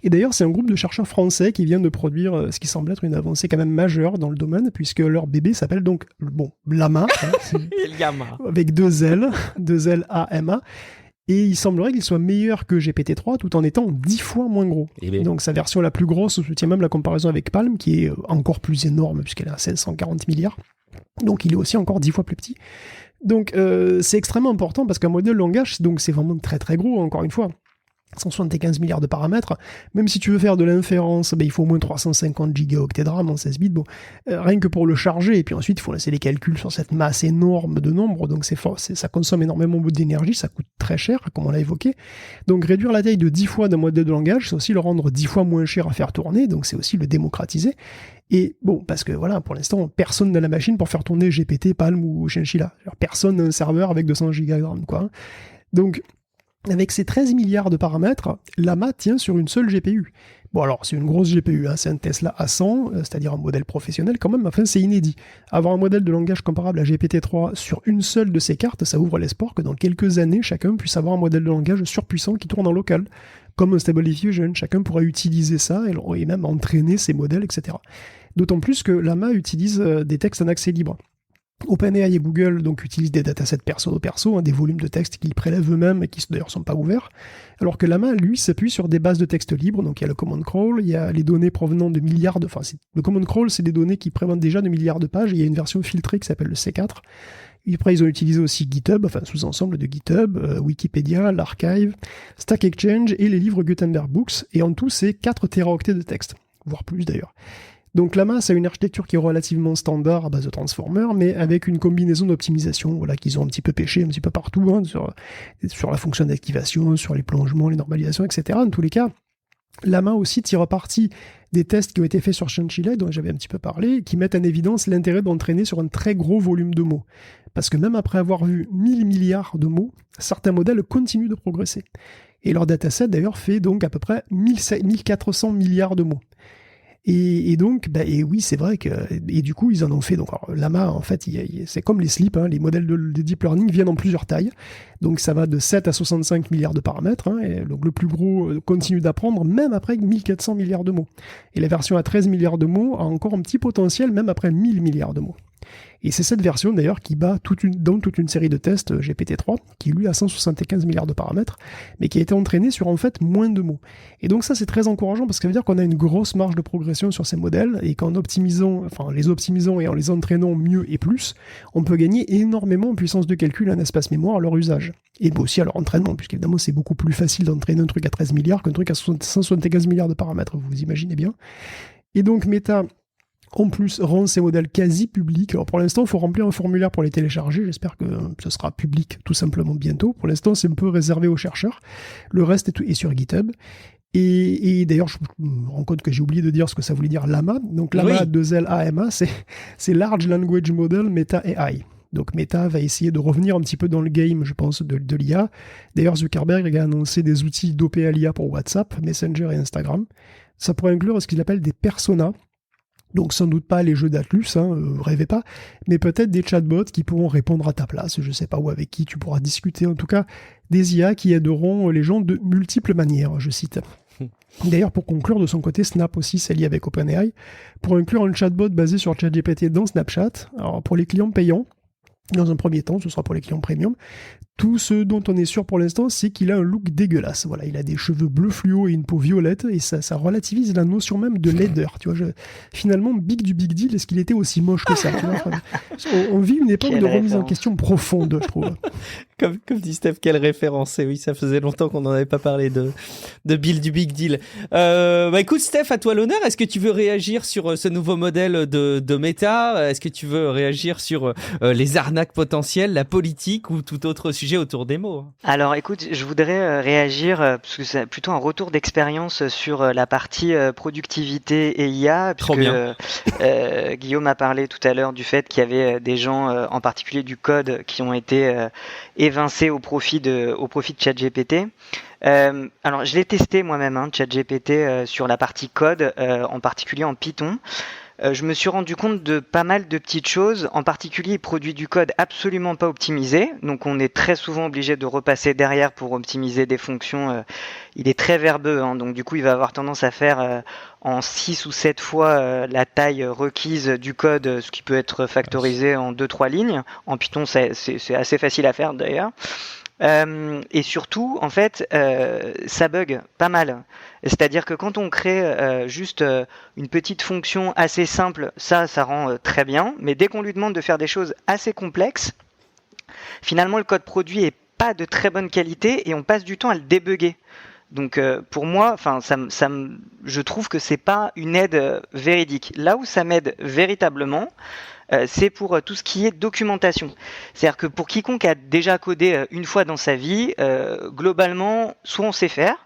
Et d'ailleurs, c'est un groupe de chercheurs français qui vient de produire ce qui semble être une avancée quand même majeure dans le domaine, puisque leur bébé s'appelle donc Llama. Yama. Avec deux L A-M-A. Et il semblerait qu'il soit meilleur que GPT-3 tout en étant 10 fois moins gros. Donc sa version la plus grosse soutient même la comparaison avec Palm, qui est encore plus énorme puisqu'elle a 540 milliards. Donc il est aussi encore 10 fois plus petit. Donc c'est extrêmement important parce qu'un modèle de langage, donc c'est vraiment très très gros, encore une fois. 175 milliards de paramètres, même si tu veux faire de l'inférence, il faut au moins 350 gigaoctets de RAM en 16 bits, rien que pour le charger, et puis ensuite il faut laisser les calculs sur cette masse énorme de nombres, donc ça consomme énormément d'énergie, ça coûte très cher, comme on l'a évoqué. Donc réduire la taille de 10 fois d'un modèle de langage, c'est aussi le rendre 10 fois moins cher à faire tourner, donc c'est aussi le démocratiser. Et bon, parce que voilà, pour l'instant, personne n'a la machine pour faire tourner GPT, Palm ou Chinchilla. Alors, personne n'a un serveur avec 200 gigas, quoi. Donc, avec ces 13 milliards de paramètres, Llama tient sur une seule GPU. Bon alors, c'est une grosse GPU, c'est un Tesla A100, c'est-à-dire un modèle professionnel quand même, enfin c'est inédit. Avoir un modèle de langage comparable à GPT-3 sur une seule de ces cartes, ça ouvre l'espoir que dans quelques années, chacun puisse avoir un modèle de langage surpuissant qui tourne en local. Comme un Stable Diffusion, chacun pourra utiliser ça et même entraîner ses modèles, etc. D'autant plus que Llama utilise des textes en accès libre. OpenAI et Google donc utilisent des datasets perso, des volumes de texte qu'ils prélèvent eux-mêmes et qui d'ailleurs sont pas ouverts, alors que Llama, lui, s'appuie sur des bases de texte libres, donc il y a le Command Crawl, il y a les données provenant de milliards de... le Command Crawl, c'est des données qui prévoient déjà de milliards de pages, et il y a une version filtrée qui s'appelle le C4, et après ils ont utilisé aussi GitHub, sous-ensemble de GitHub, Wikipédia, l'Archive, Stack Exchange et les livres Gutenberg Books, et en tout c'est 4 téraoctets de texte, voire plus d'ailleurs. Donc Llama, c'est une architecture qui est relativement standard à base de transformers, mais avec une combinaison d'optimisation, qu'ils ont un petit peu pêché un petit peu partout, sur la fonction d'activation, sur les plongements, les normalisations, etc. En tous les cas, Llama aussi tire parti des tests qui ont été faits sur Chinchilla, dont j'avais un petit peu parlé, qui mettent en évidence l'intérêt d'entraîner sur un très gros volume de mots. Parce que même après avoir vu 1000 milliards de mots, certains modèles continuent de progresser. Et leur dataset, d'ailleurs, fait donc à peu près 1400 milliards de mots. Et donc, et oui, c'est vrai que, et du coup, ils en ont fait, donc, alors, Llama, en fait, c'est comme les slips, les modèles de deep learning viennent en plusieurs tailles. Donc, ça va de 7 à 65 milliards de paramètres, et donc le plus gros continue d'apprendre, même après 1400 milliards de mots. Et la version à 13 milliards de mots a encore un petit potentiel, même après 1000 milliards de mots. Et c'est cette version d'ailleurs qui bat dans toute une série de tests GPT-3, qui lui a 175 milliards de paramètres, mais qui a été entraîné sur en fait moins de mots. Et donc ça c'est très encourageant parce que ça veut dire qu'on a une grosse marge de progression sur ces modèles et qu'en les optimisant et en les entraînant mieux et plus, on peut gagner énormément en puissance de calcul et en espace mémoire à leur usage. Et aussi à leur entraînement, puisqu'évidemment c'est beaucoup plus facile d'entraîner un truc à 13 milliards qu'un truc à 175 milliards de paramètres, vous imaginez bien. Et donc Meta, en plus, rend ces modèles quasi publics. Alors pour l'instant, il faut remplir un formulaire pour les télécharger. J'espère que ce sera public tout simplement bientôt. Pour l'instant, c'est un peu réservé aux chercheurs. Le reste est sur GitHub. Et d'ailleurs, je me rends compte que j'ai oublié de dire ce que ça voulait dire Llama. Donc Llama, 2L-A-M-A, c'est Large Language Model Meta AI. Donc Meta va essayer de revenir un petit peu dans le game, je pense, de l'IA. D'ailleurs, Zuckerberg a annoncé des outils dopés à l'IA pour WhatsApp, Messenger et Instagram. Ça pourrait inclure ce qu'il appelle des personas. Donc sans doute pas les jeux d'Atlus, rêvez pas, mais peut-être des chatbots qui pourront répondre à ta place, je sais pas où, avec qui tu pourras discuter, en tout cas des IA qui aideront les gens de multiples manières, je cite. D'ailleurs, pour conclure, de son côté, Snap aussi s'allie avec OpenAI pour inclure un chatbot basé sur ChatGPT dans Snapchat. Alors pour les clients payants, dans un premier temps, ce sera pour les clients premium. Tout ce dont on est sûr pour l'instant, c'est qu'il a un look dégueulasse. Voilà, il a des cheveux bleus fluo et une peau violette, et ça relativise la notion même de laideur. Tu vois, finalement, big du big deal, est-ce qu'il était aussi moche que ça, tu vois, on vit une époque de remise en question profonde, je trouve. Comme dit Steph, quelle référence. Et oui, ça faisait longtemps qu'on n'en avait pas parlé de Bill du Big Deal. Écoute, Steph, à toi l'honneur. Est-ce que tu veux réagir sur ce nouveau modèle de Meta? Est-ce que tu veux réagir sur les arnaques potentielles, la politique ou tout autre sujet autour des mots? Alors écoute, je voudrais réagir, parce que c'est plutôt un retour d'expérience sur la partie productivité et IA, puisque Guillaume a parlé tout à l'heure du fait qu'il y avait des gens, en particulier du code, qui ont été évincés au profit de ChatGPT. Alors je l'ai testé moi-même, ChatGPT, sur la partie code, en particulier en Python. je me suis rendu compte de pas mal de petites choses. En particulier, il produit du code absolument pas optimisé. Donc, on est très souvent obligé de repasser derrière pour optimiser des fonctions. Il est très verbeux, hein, donc du coup, il va avoir tendance à faire en 6 ou 7 fois la taille requise du code, ce qui peut être factorisé en 2-3 lignes. En Python, c'est assez facile à faire d'ailleurs. Et surtout, en fait, ça bug pas mal. C'est-à-dire que quand on crée juste une petite fonction assez simple, ça rend très bien. Mais dès qu'on lui demande de faire des choses assez complexes, finalement, le code produit est pas de très bonne qualité et on passe du temps à le débugger. Donc pour moi, je trouve que c'est pas une aide véridique. Là où ça m'aide véritablement, c'est pour tout ce qui est documentation. C'est-à-dire que pour quiconque a déjà codé une fois dans sa vie, globalement, soit on sait faire,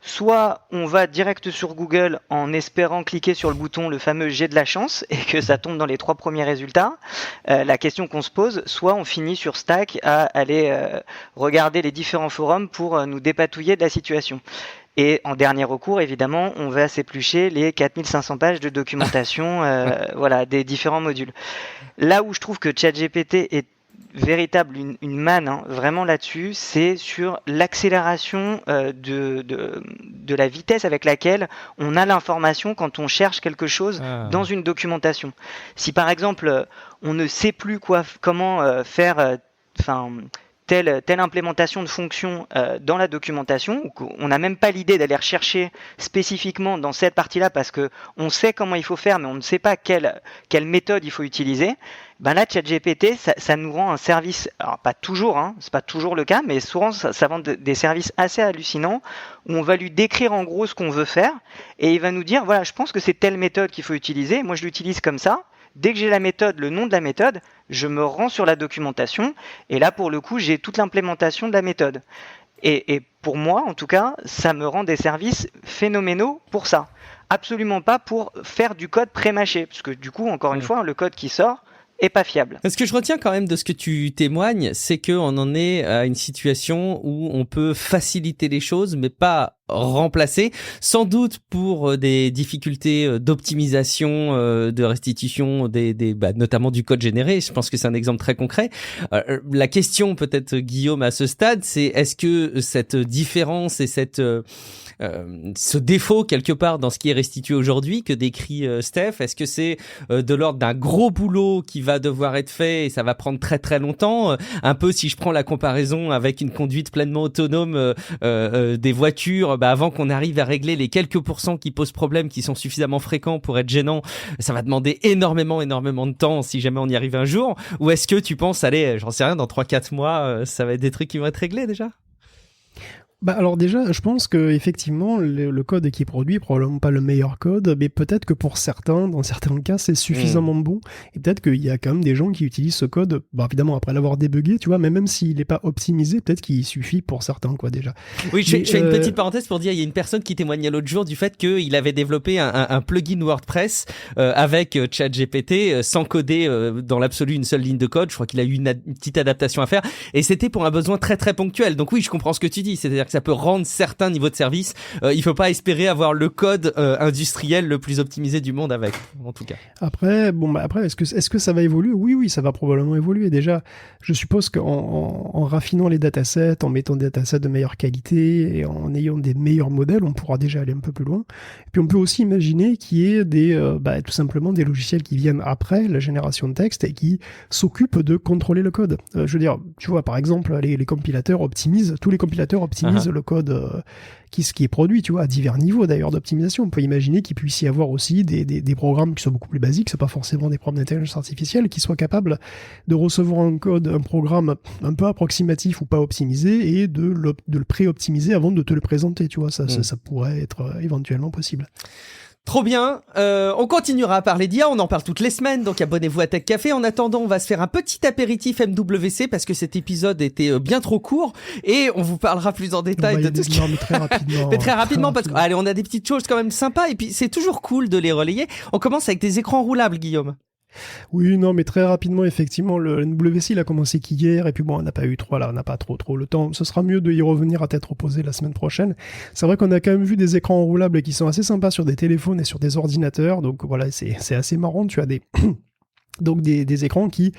soit on va direct sur Google en espérant cliquer sur le bouton le fameux j'ai de la chance et que ça tombe dans les 3 premiers résultats. La question qu'on se pose, soit on finit sur Stack à aller regarder les différents forums pour nous dépatouiller de la situation. Et en dernier recours, évidemment, on va s'éplucher les 4500 pages de documentation des différents modules. Là où je trouve que ChatGPT est véritable une manne, hein, vraiment là-dessus, c'est sur l'accélération de la vitesse avec laquelle on a l'information quand on cherche quelque chose dans une documentation. Si par exemple on ne sait plus comment faire telle implémentation de fonction dans la documentation, ou qu'on n'a même pas l'idée d'aller rechercher spécifiquement dans cette partie-là parce que on sait comment il faut faire, mais on ne sait pas quelle méthode il faut utiliser. Ben là, ChatGPT, ça nous rend un service. Alors pas toujours, hein, c'est pas toujours le cas, mais souvent ça rend des services assez hallucinants où on va lui décrire en gros ce qu'on veut faire et il va nous dire voilà, je pense que c'est telle méthode qu'il faut utiliser. Moi, je l'utilise comme ça. Dès que j'ai la méthode, le nom de la méthode, je me rends sur la documentation et là, pour le coup, j'ai toute l'implémentation de la méthode. Et pour moi, en tout cas, ça me rend des services phénoménaux pour ça. Absolument pas pour faire du code pré-mâché, parce que du coup, encore une fois, le code qui sort est pas fiable. Ce que je retiens quand même de ce que tu témoignes, c'est qu'on en est à une situation où on peut faciliter les choses, mais pas remplacer, sans doute pour des difficultés d'optimisation, de restitution notamment du code généré. Je pense que c'est un exemple très concret. La question peut-être, Guillaume, à ce stade, c'est est-ce que cette différence et ce défaut quelque part dans ce qui est restitué aujourd'hui que décrit Steph, est-ce que c'est de l'ordre d'un gros boulot qui va devoir être fait et ça va prendre très très longtemps, un peu si je prends la comparaison avec une conduite pleinement autonome des voitures, avant qu'on arrive à régler les quelques pourcents qui posent problème, qui sont suffisamment fréquents pour être gênants, ça va demander énormément de temps si jamais on y arrive un jour. Ou est-ce que tu penses, allez, j'en sais rien, dans 3-4 mois, ça va être des trucs qui vont être réglés déjà ? Alors déjà, je pense que effectivement le code qui est produit, probablement pas le meilleur code, mais peut-être que pour certains, dans certains cas, c'est suffisamment bon. Et peut-être qu'il y a quand même des gens qui utilisent ce code, évidemment après l'avoir débugué, tu vois, mais même s'il n'est pas optimisé, peut-être qu'il suffit pour certains, quoi, déjà. Oui, je fais une petite parenthèse pour dire, il y a une personne qui témoignait l'autre jour du fait qu'il avait développé un plugin WordPress avec ChatGPT, sans coder dans l'absolu une seule ligne de code. Je crois qu'il a eu une petite adaptation à faire, et c'était pour un besoin très très ponctuel. Donc oui, je comprends ce que tu dis, c'est-à-dire que ça peut rendre certains niveaux de service. Il faut pas espérer avoir le code industriel le plus optimisé du monde avec, en tout cas. Après, est-ce que ça va évoluer ? Oui, ça va probablement évoluer. Déjà, je suppose qu'en raffinant les datasets, en mettant des datasets de meilleure qualité et en ayant des meilleurs modèles, on pourra déjà aller un peu plus loin. Et puis on peut aussi imaginer qu'il y ait tout simplement des logiciels qui viennent après la génération de texte et qui s'occupent de contrôler le code. Je veux dire, tu vois, par exemple, les compilateurs optimisent, tous les compilateurs optimisent le code qui est produit, tu vois, à divers niveaux d'ailleurs d'optimisation. On peut imaginer qu'il puisse y avoir aussi des programmes qui sont beaucoup plus basiques, c'est pas forcément des programmes d'intelligence artificielle, qui soient capables de recevoir un programme un peu approximatif ou pas optimisé et de le pré-optimiser avant de te le présenter, tu vois, ça pourrait être éventuellement possible. Trop bien, on continuera à parler d'IA, on en parle toutes les semaines, donc abonnez-vous à Tech Café. En attendant, on va se faire un petit apéritif MWC parce que cet épisode était bien trop court et on vous parlera plus en détail de tout ce qui... mais très rapidement. Mais très rapidement parce que, allez, on a des petites choses quand même sympas et puis c'est toujours cool de les relayer. On commence avec des écrans roulables, Guillaume. Oui, non, mais très rapidement, effectivement, le NWC, il a commencé qu'hier, et puis bon, on n'a pas eu trop, là, on n'a pas trop le temps. Ce sera mieux de y revenir à tête reposée la semaine prochaine. C'est vrai qu'on a quand même vu des écrans enroulables qui sont assez sympas sur des téléphones et sur des ordinateurs, donc voilà, c'est assez marrant. Tu as donc des écrans qui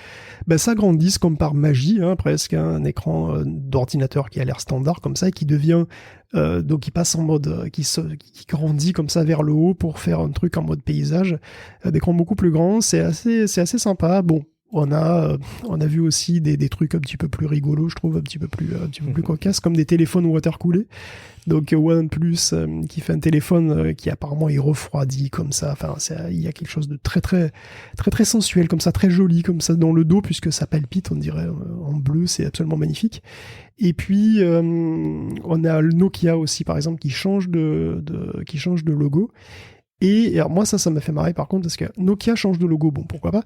s'agrandissent comme par magie, hein, presque, hein, un écran d'ordinateur qui a l'air standard comme ça, et qui devient donc qui passe en mode qui grandit comme ça vers le haut pour faire un truc en mode paysage, d'écran beaucoup plus grand, c'est assez sympa. Bon, on a vu aussi des trucs un petit peu plus rigolos, je trouve, un petit peu plus cocasses, comme des téléphones water-coolés. Donc OnePlus qui fait un téléphone qui apparemment est refroidi comme ça. Enfin, il y a quelque chose de très sensuel comme ça, très joli comme ça dans le dos, puisque ça palpite, on dirait en bleu, c'est absolument magnifique. Et puis on a le Nokia aussi, par exemple, qui change de logo. Et alors moi ça m'a fait marrer par contre, parce que Nokia change de logo, bon pourquoi pas.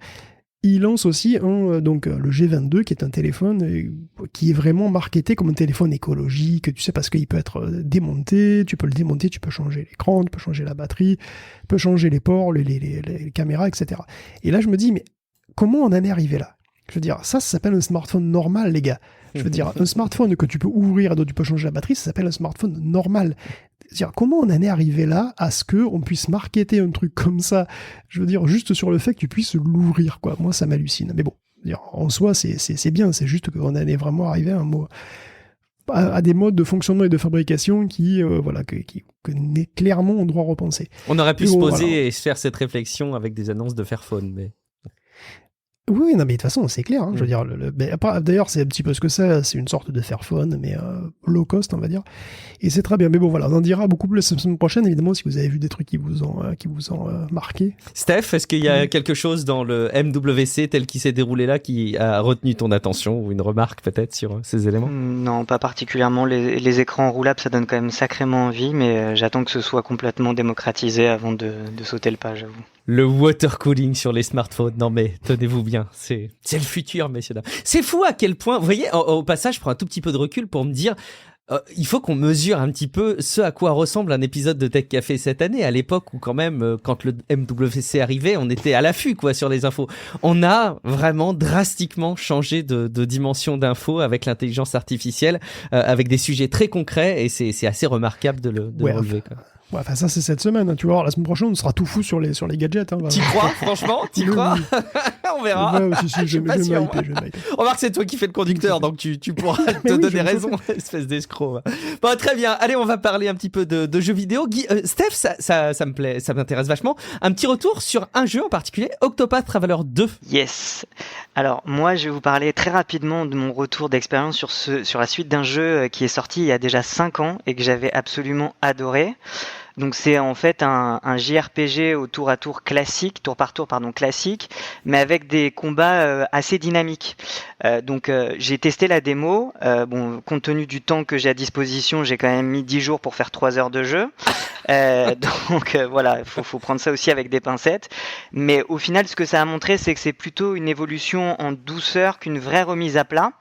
Il lance aussi le G22, qui est un téléphone qui est vraiment marketé comme un téléphone écologique, tu sais, parce qu'il peut être démonté, tu peux le démonter, tu peux changer l'écran, tu peux changer la batterie, tu peux changer les ports, les caméras, etc. Et là, je me dis, mais comment on en est arrivé là? Je veux dire, ça s'appelle un smartphone normal, les gars. Je veux dire, un smartphone que tu peux ouvrir et dont tu peux changer la batterie, ça s'appelle un smartphone normal. C'est-à-dire, comment on en est arrivé là à ce qu'on puisse marketer un truc comme ça, je veux dire, juste sur le fait que tu puisses l'ouvrir, quoi. Moi, ça m'hallucine. Mais bon, en soi, c'est bien, c'est juste qu'on en est vraiment arrivé à des modes de fonctionnement et de fabrication que clairement on doit repenser. On aurait pu se poser et se faire cette réflexion avec des annonces de Fairphone, mais... Oui, non, mais de toute façon, c'est clair. Hein, je veux dire, d'ailleurs, c'est un petit peu ce que c'est une sorte de Fairphone, mais low cost, on va dire. Et c'est très bien. Mais bon, voilà, on en dira beaucoup plus la semaine prochaine, évidemment, si vous avez vu des trucs qui vous ont marqué. Steph, est-ce qu'il y a quelque chose dans le MWC tel qu'il s'est déroulé là qui a retenu ton attention, ou une remarque peut-être sur ces éléments? Non, pas particulièrement. Les écrans roulables, ça donne quand même sacrément envie, mais j'attends que ce soit complètement démocratisé avant de sauter le pas, j'avoue. Le water cooling sur les smartphones, non mais tenez-vous bien, c'est le futur, messieurs dames. C'est fou à quel point, vous voyez, au passage, je prends un tout petit peu de recul pour me dire, il faut qu'on mesure un petit peu ce à quoi ressemble un épisode de Tech Café cette année, à l'époque où quand même, quand le MWC arrivait, on était à l'affût quoi sur les infos. On a vraiment drastiquement changé de dimension d'infos avec l'intelligence artificielle, avec des sujets très concrets, et c'est assez remarquable de le relever, quoi. Ouais, enfin ça c'est cette semaine, hein. Tu vois, la semaine prochaine on sera tout fou sur les gadgets. Hein, T'y crois, franchement? T'y crois? On verra. Ouais, je vais m'hyper. Remarque, c'est toi qui fais le conducteur, donc tu pourras te donner raison, espèce d'escroc. Bon, très bien. Allez, on va parler un petit peu de jeux vidéo. Steph, ça me plaît, ça m'intéresse vachement. Un petit retour sur un jeu en particulier, Octopath Traveler 2. Yes. Alors moi, je vais vous parler très rapidement de mon retour d'expérience sur la suite d'un jeu qui est sorti il y a déjà 5 ans et que j'avais absolument adoré. Donc c'est en fait un JRPG au tour par tour classique, mais avec des combats assez dynamiques. Donc j'ai testé la démo. Compte tenu du temps que j'ai à disposition, j'ai quand même mis 10 jours pour faire 3 heures de jeu. Donc voilà, faut prendre ça aussi avec des pincettes. Mais au final, ce que ça a montré, c'est que c'est plutôt une évolution en douceur qu'une vraie remise à plat.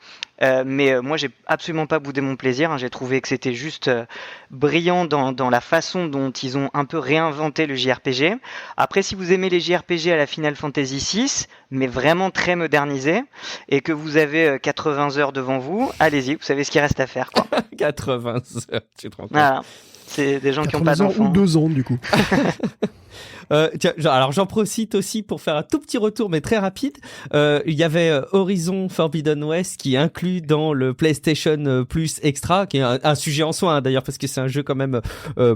Mais moi j'ai absolument pas boudé mon plaisir, hein. J'ai trouvé que c'était juste brillant dans la façon dont ils ont un peu réinventé le JRPG. Après, si vous aimez les JRPG à la Final Fantasy VI, mais vraiment très modernisé, et que vous avez 80 heures devant vous, allez-y, vous savez ce qu'il reste à faire, quoi. 80 heures, tu te rends compte. Voilà. C'est des gens qui n'ont pas d'enfants. Ou 2 ans du coup. Tiens, alors j'en profite aussi pour faire un tout petit retour, mais très rapide. Il y avait Horizon Forbidden West qui est inclus dans le PlayStation Plus Extra, qui est un sujet en soi, hein, d'ailleurs, parce que c'est un jeu quand même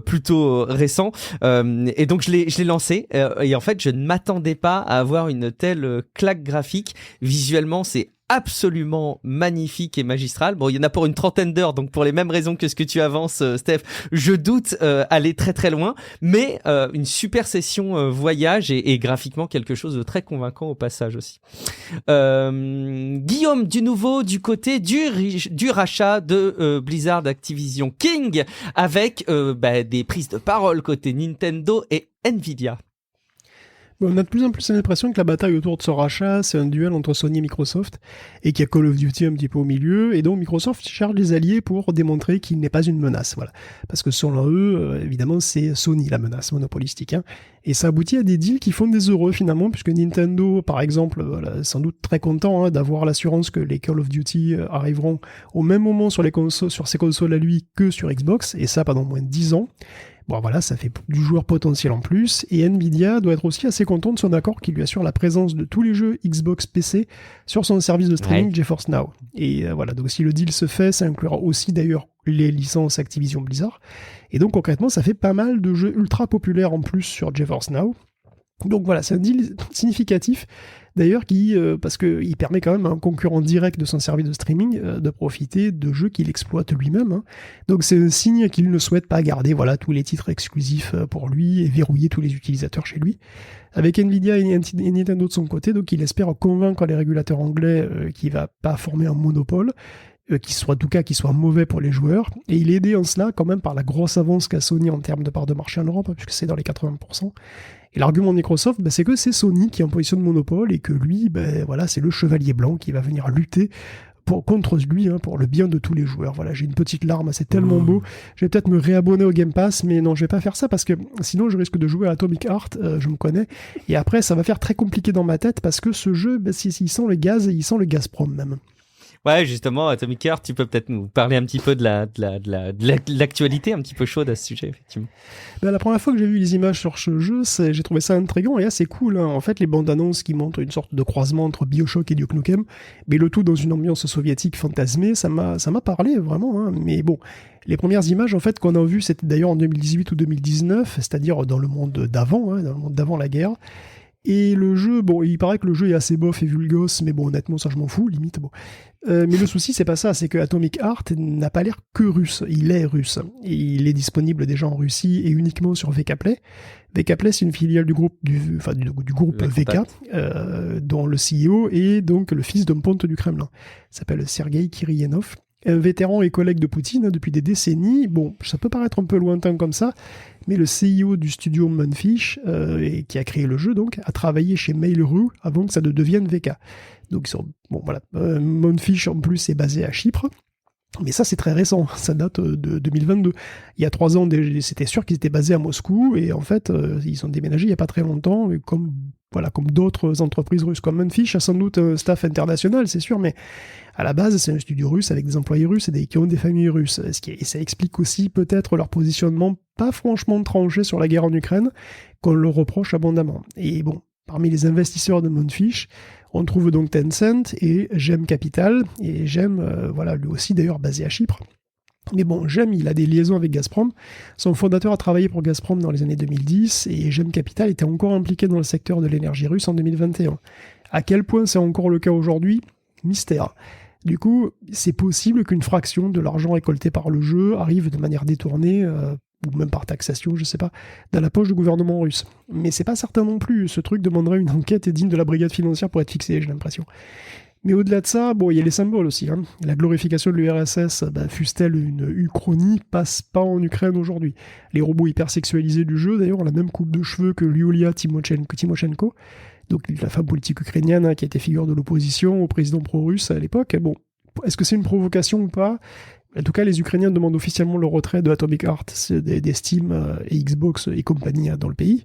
plutôt récent. Et donc je l'ai lancé, et en fait je ne m'attendais pas à avoir une telle claque graphique. Visuellement, c'est absolument magnifique et magistral. Bon, il y en a pour une trentaine d'heures, donc pour les mêmes raisons que ce que tu avances, Steph, je doute aller très très loin, mais une super session voyage et graphiquement quelque chose de très convaincant au passage aussi. Guillaume, du nouveau du côté du rachat de Blizzard Activision King, avec des prises de parole côté Nintendo et Nvidia. Bon, on a de plus en plus l'impression que la bataille autour de ce rachat, c'est un duel entre Sony et Microsoft, et qu'il y a Call of Duty un petit peu au milieu, et donc Microsoft cherche des alliés pour démontrer qu'il n'est pas une menace. Voilà. Parce que selon eux, évidemment, c'est Sony la menace monopolistique. Hein. Et ça aboutit à des deals qui font des heureux finalement, puisque Nintendo, par exemple, voilà, sans doute très content d'avoir l'assurance que les Call of Duty arriveront au même moment sur ses consoles à lui que sur Xbox, et ça pendant moins de 10 ans. Bon voilà, ça fait du joueur potentiel en plus, et Nvidia doit être aussi assez content de son accord qui lui assure la présence de tous les jeux Xbox PC sur son service de streaming GeForce Now. Et voilà, donc si le deal se fait, ça inclura aussi d'ailleurs les licences Activision Blizzard. Et donc concrètement, ça fait pas mal de jeux ultra populaires en plus sur GeForce Now. Donc voilà, c'est un deal significatif, d'ailleurs, parce qu'il permet quand même à un concurrent direct de son service de streaming de profiter de jeux qu'il exploite lui-même. Hein. Donc c'est un signe qu'il ne souhaite pas garder voilà, tous les titres exclusifs pour lui et verrouiller tous les utilisateurs chez lui. Avec Nvidia et Nintendo de son côté, donc il espère convaincre les régulateurs anglais qu'il ne va pas former un monopole, qui soit mauvais pour les joueurs, et il est aidé en cela quand même par la grosse avance qu'a Sony en termes de part de marché en Europe, puisque c'est dans les 80%. Et l'argument de Microsoft, c'est que c'est Sony qui est en position de monopole, et que lui, voilà, c'est le chevalier blanc qui va venir lutter contre lui, hein, pour le bien de tous les joueurs. Voilà, j'ai une petite larme, c'est tellement beau. Je vais peut-être me réabonner au Game Pass, mais non, je vais pas faire ça, parce que sinon je risque de jouer à Atomic Heart, je me connais, et après ça va faire très compliqué dans ma tête, parce que ce jeu, il sent le gaz, et il sent le Gazprom même. Ouais, justement, Atomic Heart, tu peux peut-être nous parler un petit peu de l'actualité un petit peu chaude à ce sujet, effectivement. La première fois que j'ai vu les images sur ce jeu, j'ai trouvé ça intriguant et assez cool. Hein. En fait, les bandes annonces qui montrent une sorte de croisement entre BioShock et Duke Nukem, mais le tout dans une ambiance soviétique fantasmée, ça m'a parlé vraiment. Hein. Mais bon, les premières images en fait qu'on a vues, c'était d'ailleurs en 2018 ou 2019, c'est-à-dire dans le monde d'avant, hein, dans le monde d'avant la guerre. Et le jeu, bon, il paraît que le jeu est assez bof et vulgose, mais bon, honnêtement, ça je m'en fous, limite, bon. Mais le souci, c'est pas ça, c'est que Atomic Heart n'a pas l'air que russe, il est russe. Et il est disponible déjà en Russie et uniquement sur VKplay. VKplay, c'est une filiale du groupe VK, dont le CEO est donc le fils d'un ponte du Kremlin. Il s'appelle Sergei Kiryanov. Un vétéran et collègue de Poutine depuis des décennies. Bon, ça peut paraître un peu lointain comme ça, mais le CEO du studio Moonfish, qui a créé le jeu, donc, a travaillé chez Mail.ru avant que ça ne devienne VK. Donc, bon, voilà. Moonfish, en plus, est basé à Chypre. Mais ça, c'est très récent. Ça date de 2022. Il y a 3 ans, c'était sûr qu'ils étaient basés à Moscou. Et en fait, ils sont déménagés il n'y a pas très longtemps. Et comme d'autres entreprises russes, comme Moonfish a sans doute un staff international, c'est sûr, mais à la base, c'est un studio russe avec des employés russes et qui ont des familles russes. Et ça explique aussi peut-être leur positionnement pas franchement tranché sur la guerre en Ukraine, qu'on leur reproche abondamment. Et bon, parmi les investisseurs de Moonfish, on trouve donc Tencent et Gem Capital. Et Gem, lui aussi d'ailleurs basé à Chypre. Mais bon, Gem, il a des liaisons avec Gazprom. Son fondateur a travaillé pour Gazprom dans les années 2010 et Gem Capital était encore impliqué dans le secteur de l'énergie russe en 2021. À quel point c'est encore le cas aujourd'hui ? Mystère. Du coup, c'est possible qu'une fraction de l'argent récolté par le jeu arrive de manière détournée, ou même par taxation, je sais pas, dans la poche du gouvernement russe. Mais c'est pas certain non plus, ce truc demanderait une enquête digne de la brigade financière pour être fixé, j'ai l'impression. Mais au-delà de ça, bon, il y a les symboles aussi. Hein. La glorification de l'URSS, fût-elle une uchronie, passe pas en Ukraine aujourd'hui. Les robots hypersexualisés du jeu, d'ailleurs, ont la même coupe de cheveux que Yulia Tymoshenko, donc la femme politique ukrainienne qui était figure de l'opposition au président pro-russe à l'époque. Bon, est-ce que c'est une provocation ou pas ? En tout cas, les Ukrainiens demandent officiellement le retrait de Atomic Heart des Steam et Xbox et compagnie dans le pays.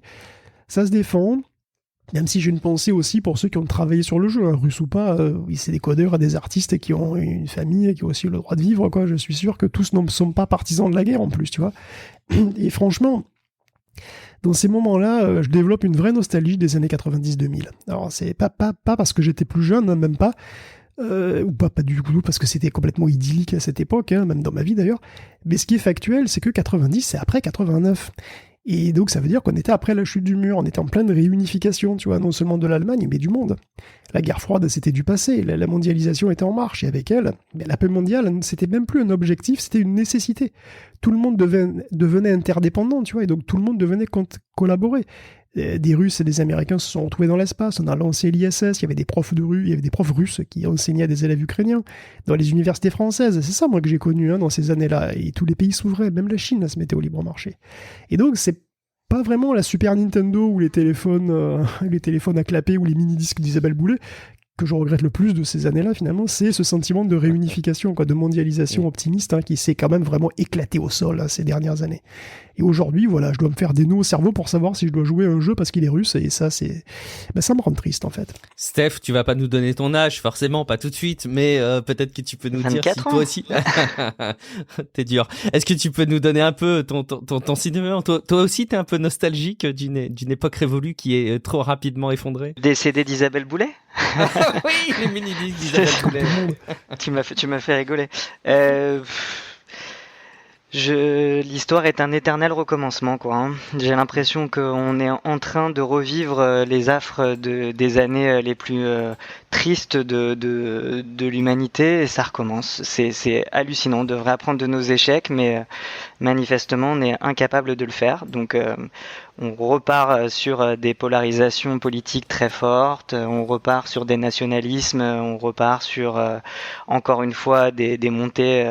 Ça se défend, même si j'ai une pensée aussi pour ceux qui ont travaillé sur le jeu, hein, russe ou pas, c'est des codeurs et des artistes qui ont une famille, qui ont aussi le droit de vivre, quoi. Je suis sûr que tous ne sont pas partisans de la guerre en plus, tu vois. Et franchement, dans ces moments-là, je développe une vraie nostalgie des années 90-2000. Alors, c'est pas parce que j'étais plus jeune, hein, même pas, ou pas du tout, parce que c'était complètement idyllique à cette époque, hein, même dans ma vie d'ailleurs, mais ce qui est factuel, c'est que 90, c'est après 89. Et donc ça veut dire qu'on était après la chute du mur, on était en pleine réunification, tu vois, non seulement de l'Allemagne, mais du monde. La guerre froide, c'était du passé, la mondialisation était en marche, et avec elle, la paix mondiale, c'était même plus un objectif, c'était une nécessité. Tout le monde devenait interdépendant, tu vois, et donc tout le monde devenait collaborer. Des Russes et des Américains se sont retrouvés dans l'espace, on a lancé l'ISS, il y avait des profs russes qui enseignaient à des élèves ukrainiens dans les universités françaises. C'est ça, moi, que j'ai connu, hein, dans ces années-là. Et tous les pays s'ouvraient, même la Chine se mettait au libre marché. Et donc, c'est pas vraiment la Super Nintendo ou les téléphones à clapper ou les mini-disques d'Isabelle Boulet, que je regrette le plus de ces années-là, finalement, c'est ce sentiment de réunification, de mondialisation optimiste, qui s'est quand même vraiment éclaté au sol ces dernières années. Et aujourd'hui, voilà, je dois me faire des nœuds au cerveau pour savoir si je dois jouer à un jeu parce qu'il est russe, et ça, ça me rend triste, en fait. Steph, tu vas pas nous donner ton âge, forcément, pas tout de suite, mais peut-être que tu peux nous dire si toi aussi... T'es dur. Est-ce que tu peux nous donner un peu ton cinéma? Toi aussi, t'es un peu nostalgique d'une époque révolue qui est trop rapidement effondrée? Décédé d'Isabelle Boulet? Oui, les mini-disques d'Isabelle Boulet. Tu m'as fait rigoler. L'histoire est un éternel recommencement, J'ai l'impression qu'on est en train de revivre les affres des années les plus tristes de l'humanité, et ça recommence. C'est hallucinant. On devrait apprendre de nos échecs, mais manifestement, on est incapable de le faire. Donc, on repart sur des polarisations politiques très fortes, on repart sur des nationalismes, on repart sur, encore une fois, des montées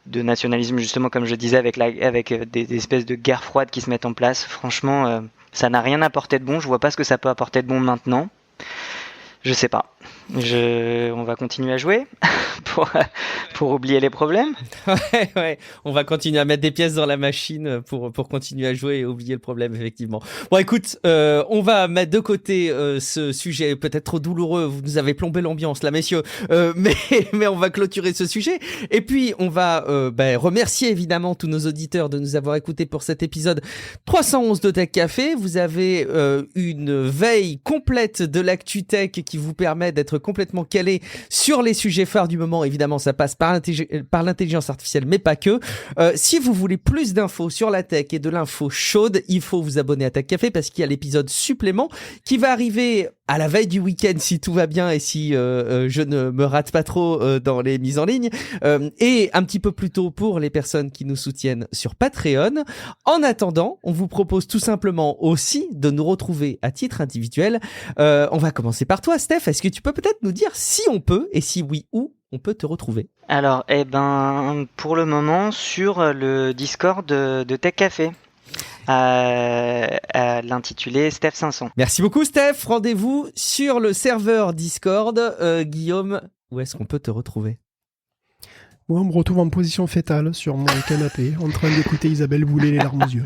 de nationalisme, justement, comme je disais, avec des espèces de guerres froides qui se mettent en place. Franchement, ça n'a rien apporté de bon. Je vois pas ce que ça peut apporter de bon maintenant. Je sais pas. On va continuer à jouer pour oublier les problèmes. Ouais. On va continuer à mettre des pièces dans la machine pour continuer à jouer et oublier le problème, effectivement. Bon, écoute, on va mettre de côté ce sujet peut-être trop douloureux. Vous nous avez plombé l'ambiance, là, messieurs. Mais on va clôturer ce sujet. Et puis, on va remercier évidemment tous nos auditeurs de nous avoir écoutés pour cet épisode 311 de Tech Café. Vous avez une veille complète de l'actu tech qui vous permet d'être complètement calé sur les sujets phares du moment. Évidemment, ça passe par l'intelligence artificielle, mais pas que. Si vous voulez plus d'infos sur la tech et de l'info chaude, il faut vous abonner à Tech Café parce qu'il y a l'épisode supplément qui va arriver à la veille du week-end si tout va bien et si je ne me rate pas trop dans les mises en ligne, et un petit peu plus tôt pour les personnes qui nous soutiennent sur Patreon. En attendant, on vous propose tout simplement aussi de nous retrouver à titre individuel. On va commencer par toi, Steph. Est-ce que tu peux peut-être nous dire si on peut, et si oui, où on peut te retrouver? Alors, pour le moment, sur le Discord de Tech Café. À l'intitulé Steph 500. Merci beaucoup, Steph. Rendez-vous sur le serveur Discord. Guillaume, où est-ce qu'on peut te retrouver? Moi, on me retrouve en position fétale sur mon canapé, en train d'écouter Isabelle Boulet les larmes aux yeux.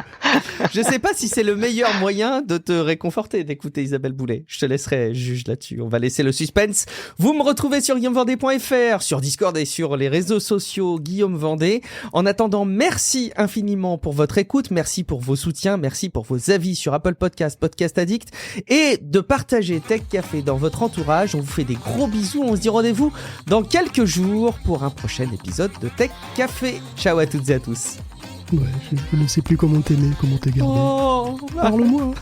Je sais pas si c'est le meilleur moyen de te réconforter d'écouter Isabelle Boulet. Je te laisserai juge là-dessus. On va laisser le suspense. Vous me retrouvez sur guillaumevendée.fr, sur Discord et sur les réseaux sociaux Guillaume Vendée. En attendant, merci infiniment pour votre écoute. Merci pour vos soutiens. Merci pour vos avis sur Apple Podcast, Podcast Addict, et de partager Tech Café dans votre entourage. On vous fait des gros bisous. On se dit rendez-vous dans quelques jours pour un prochain épisode de Tech Café. Ciao à toutes et à tous. Ouais, je ne sais plus comment t'aimer, comment te garder. Oh, Parle-moi.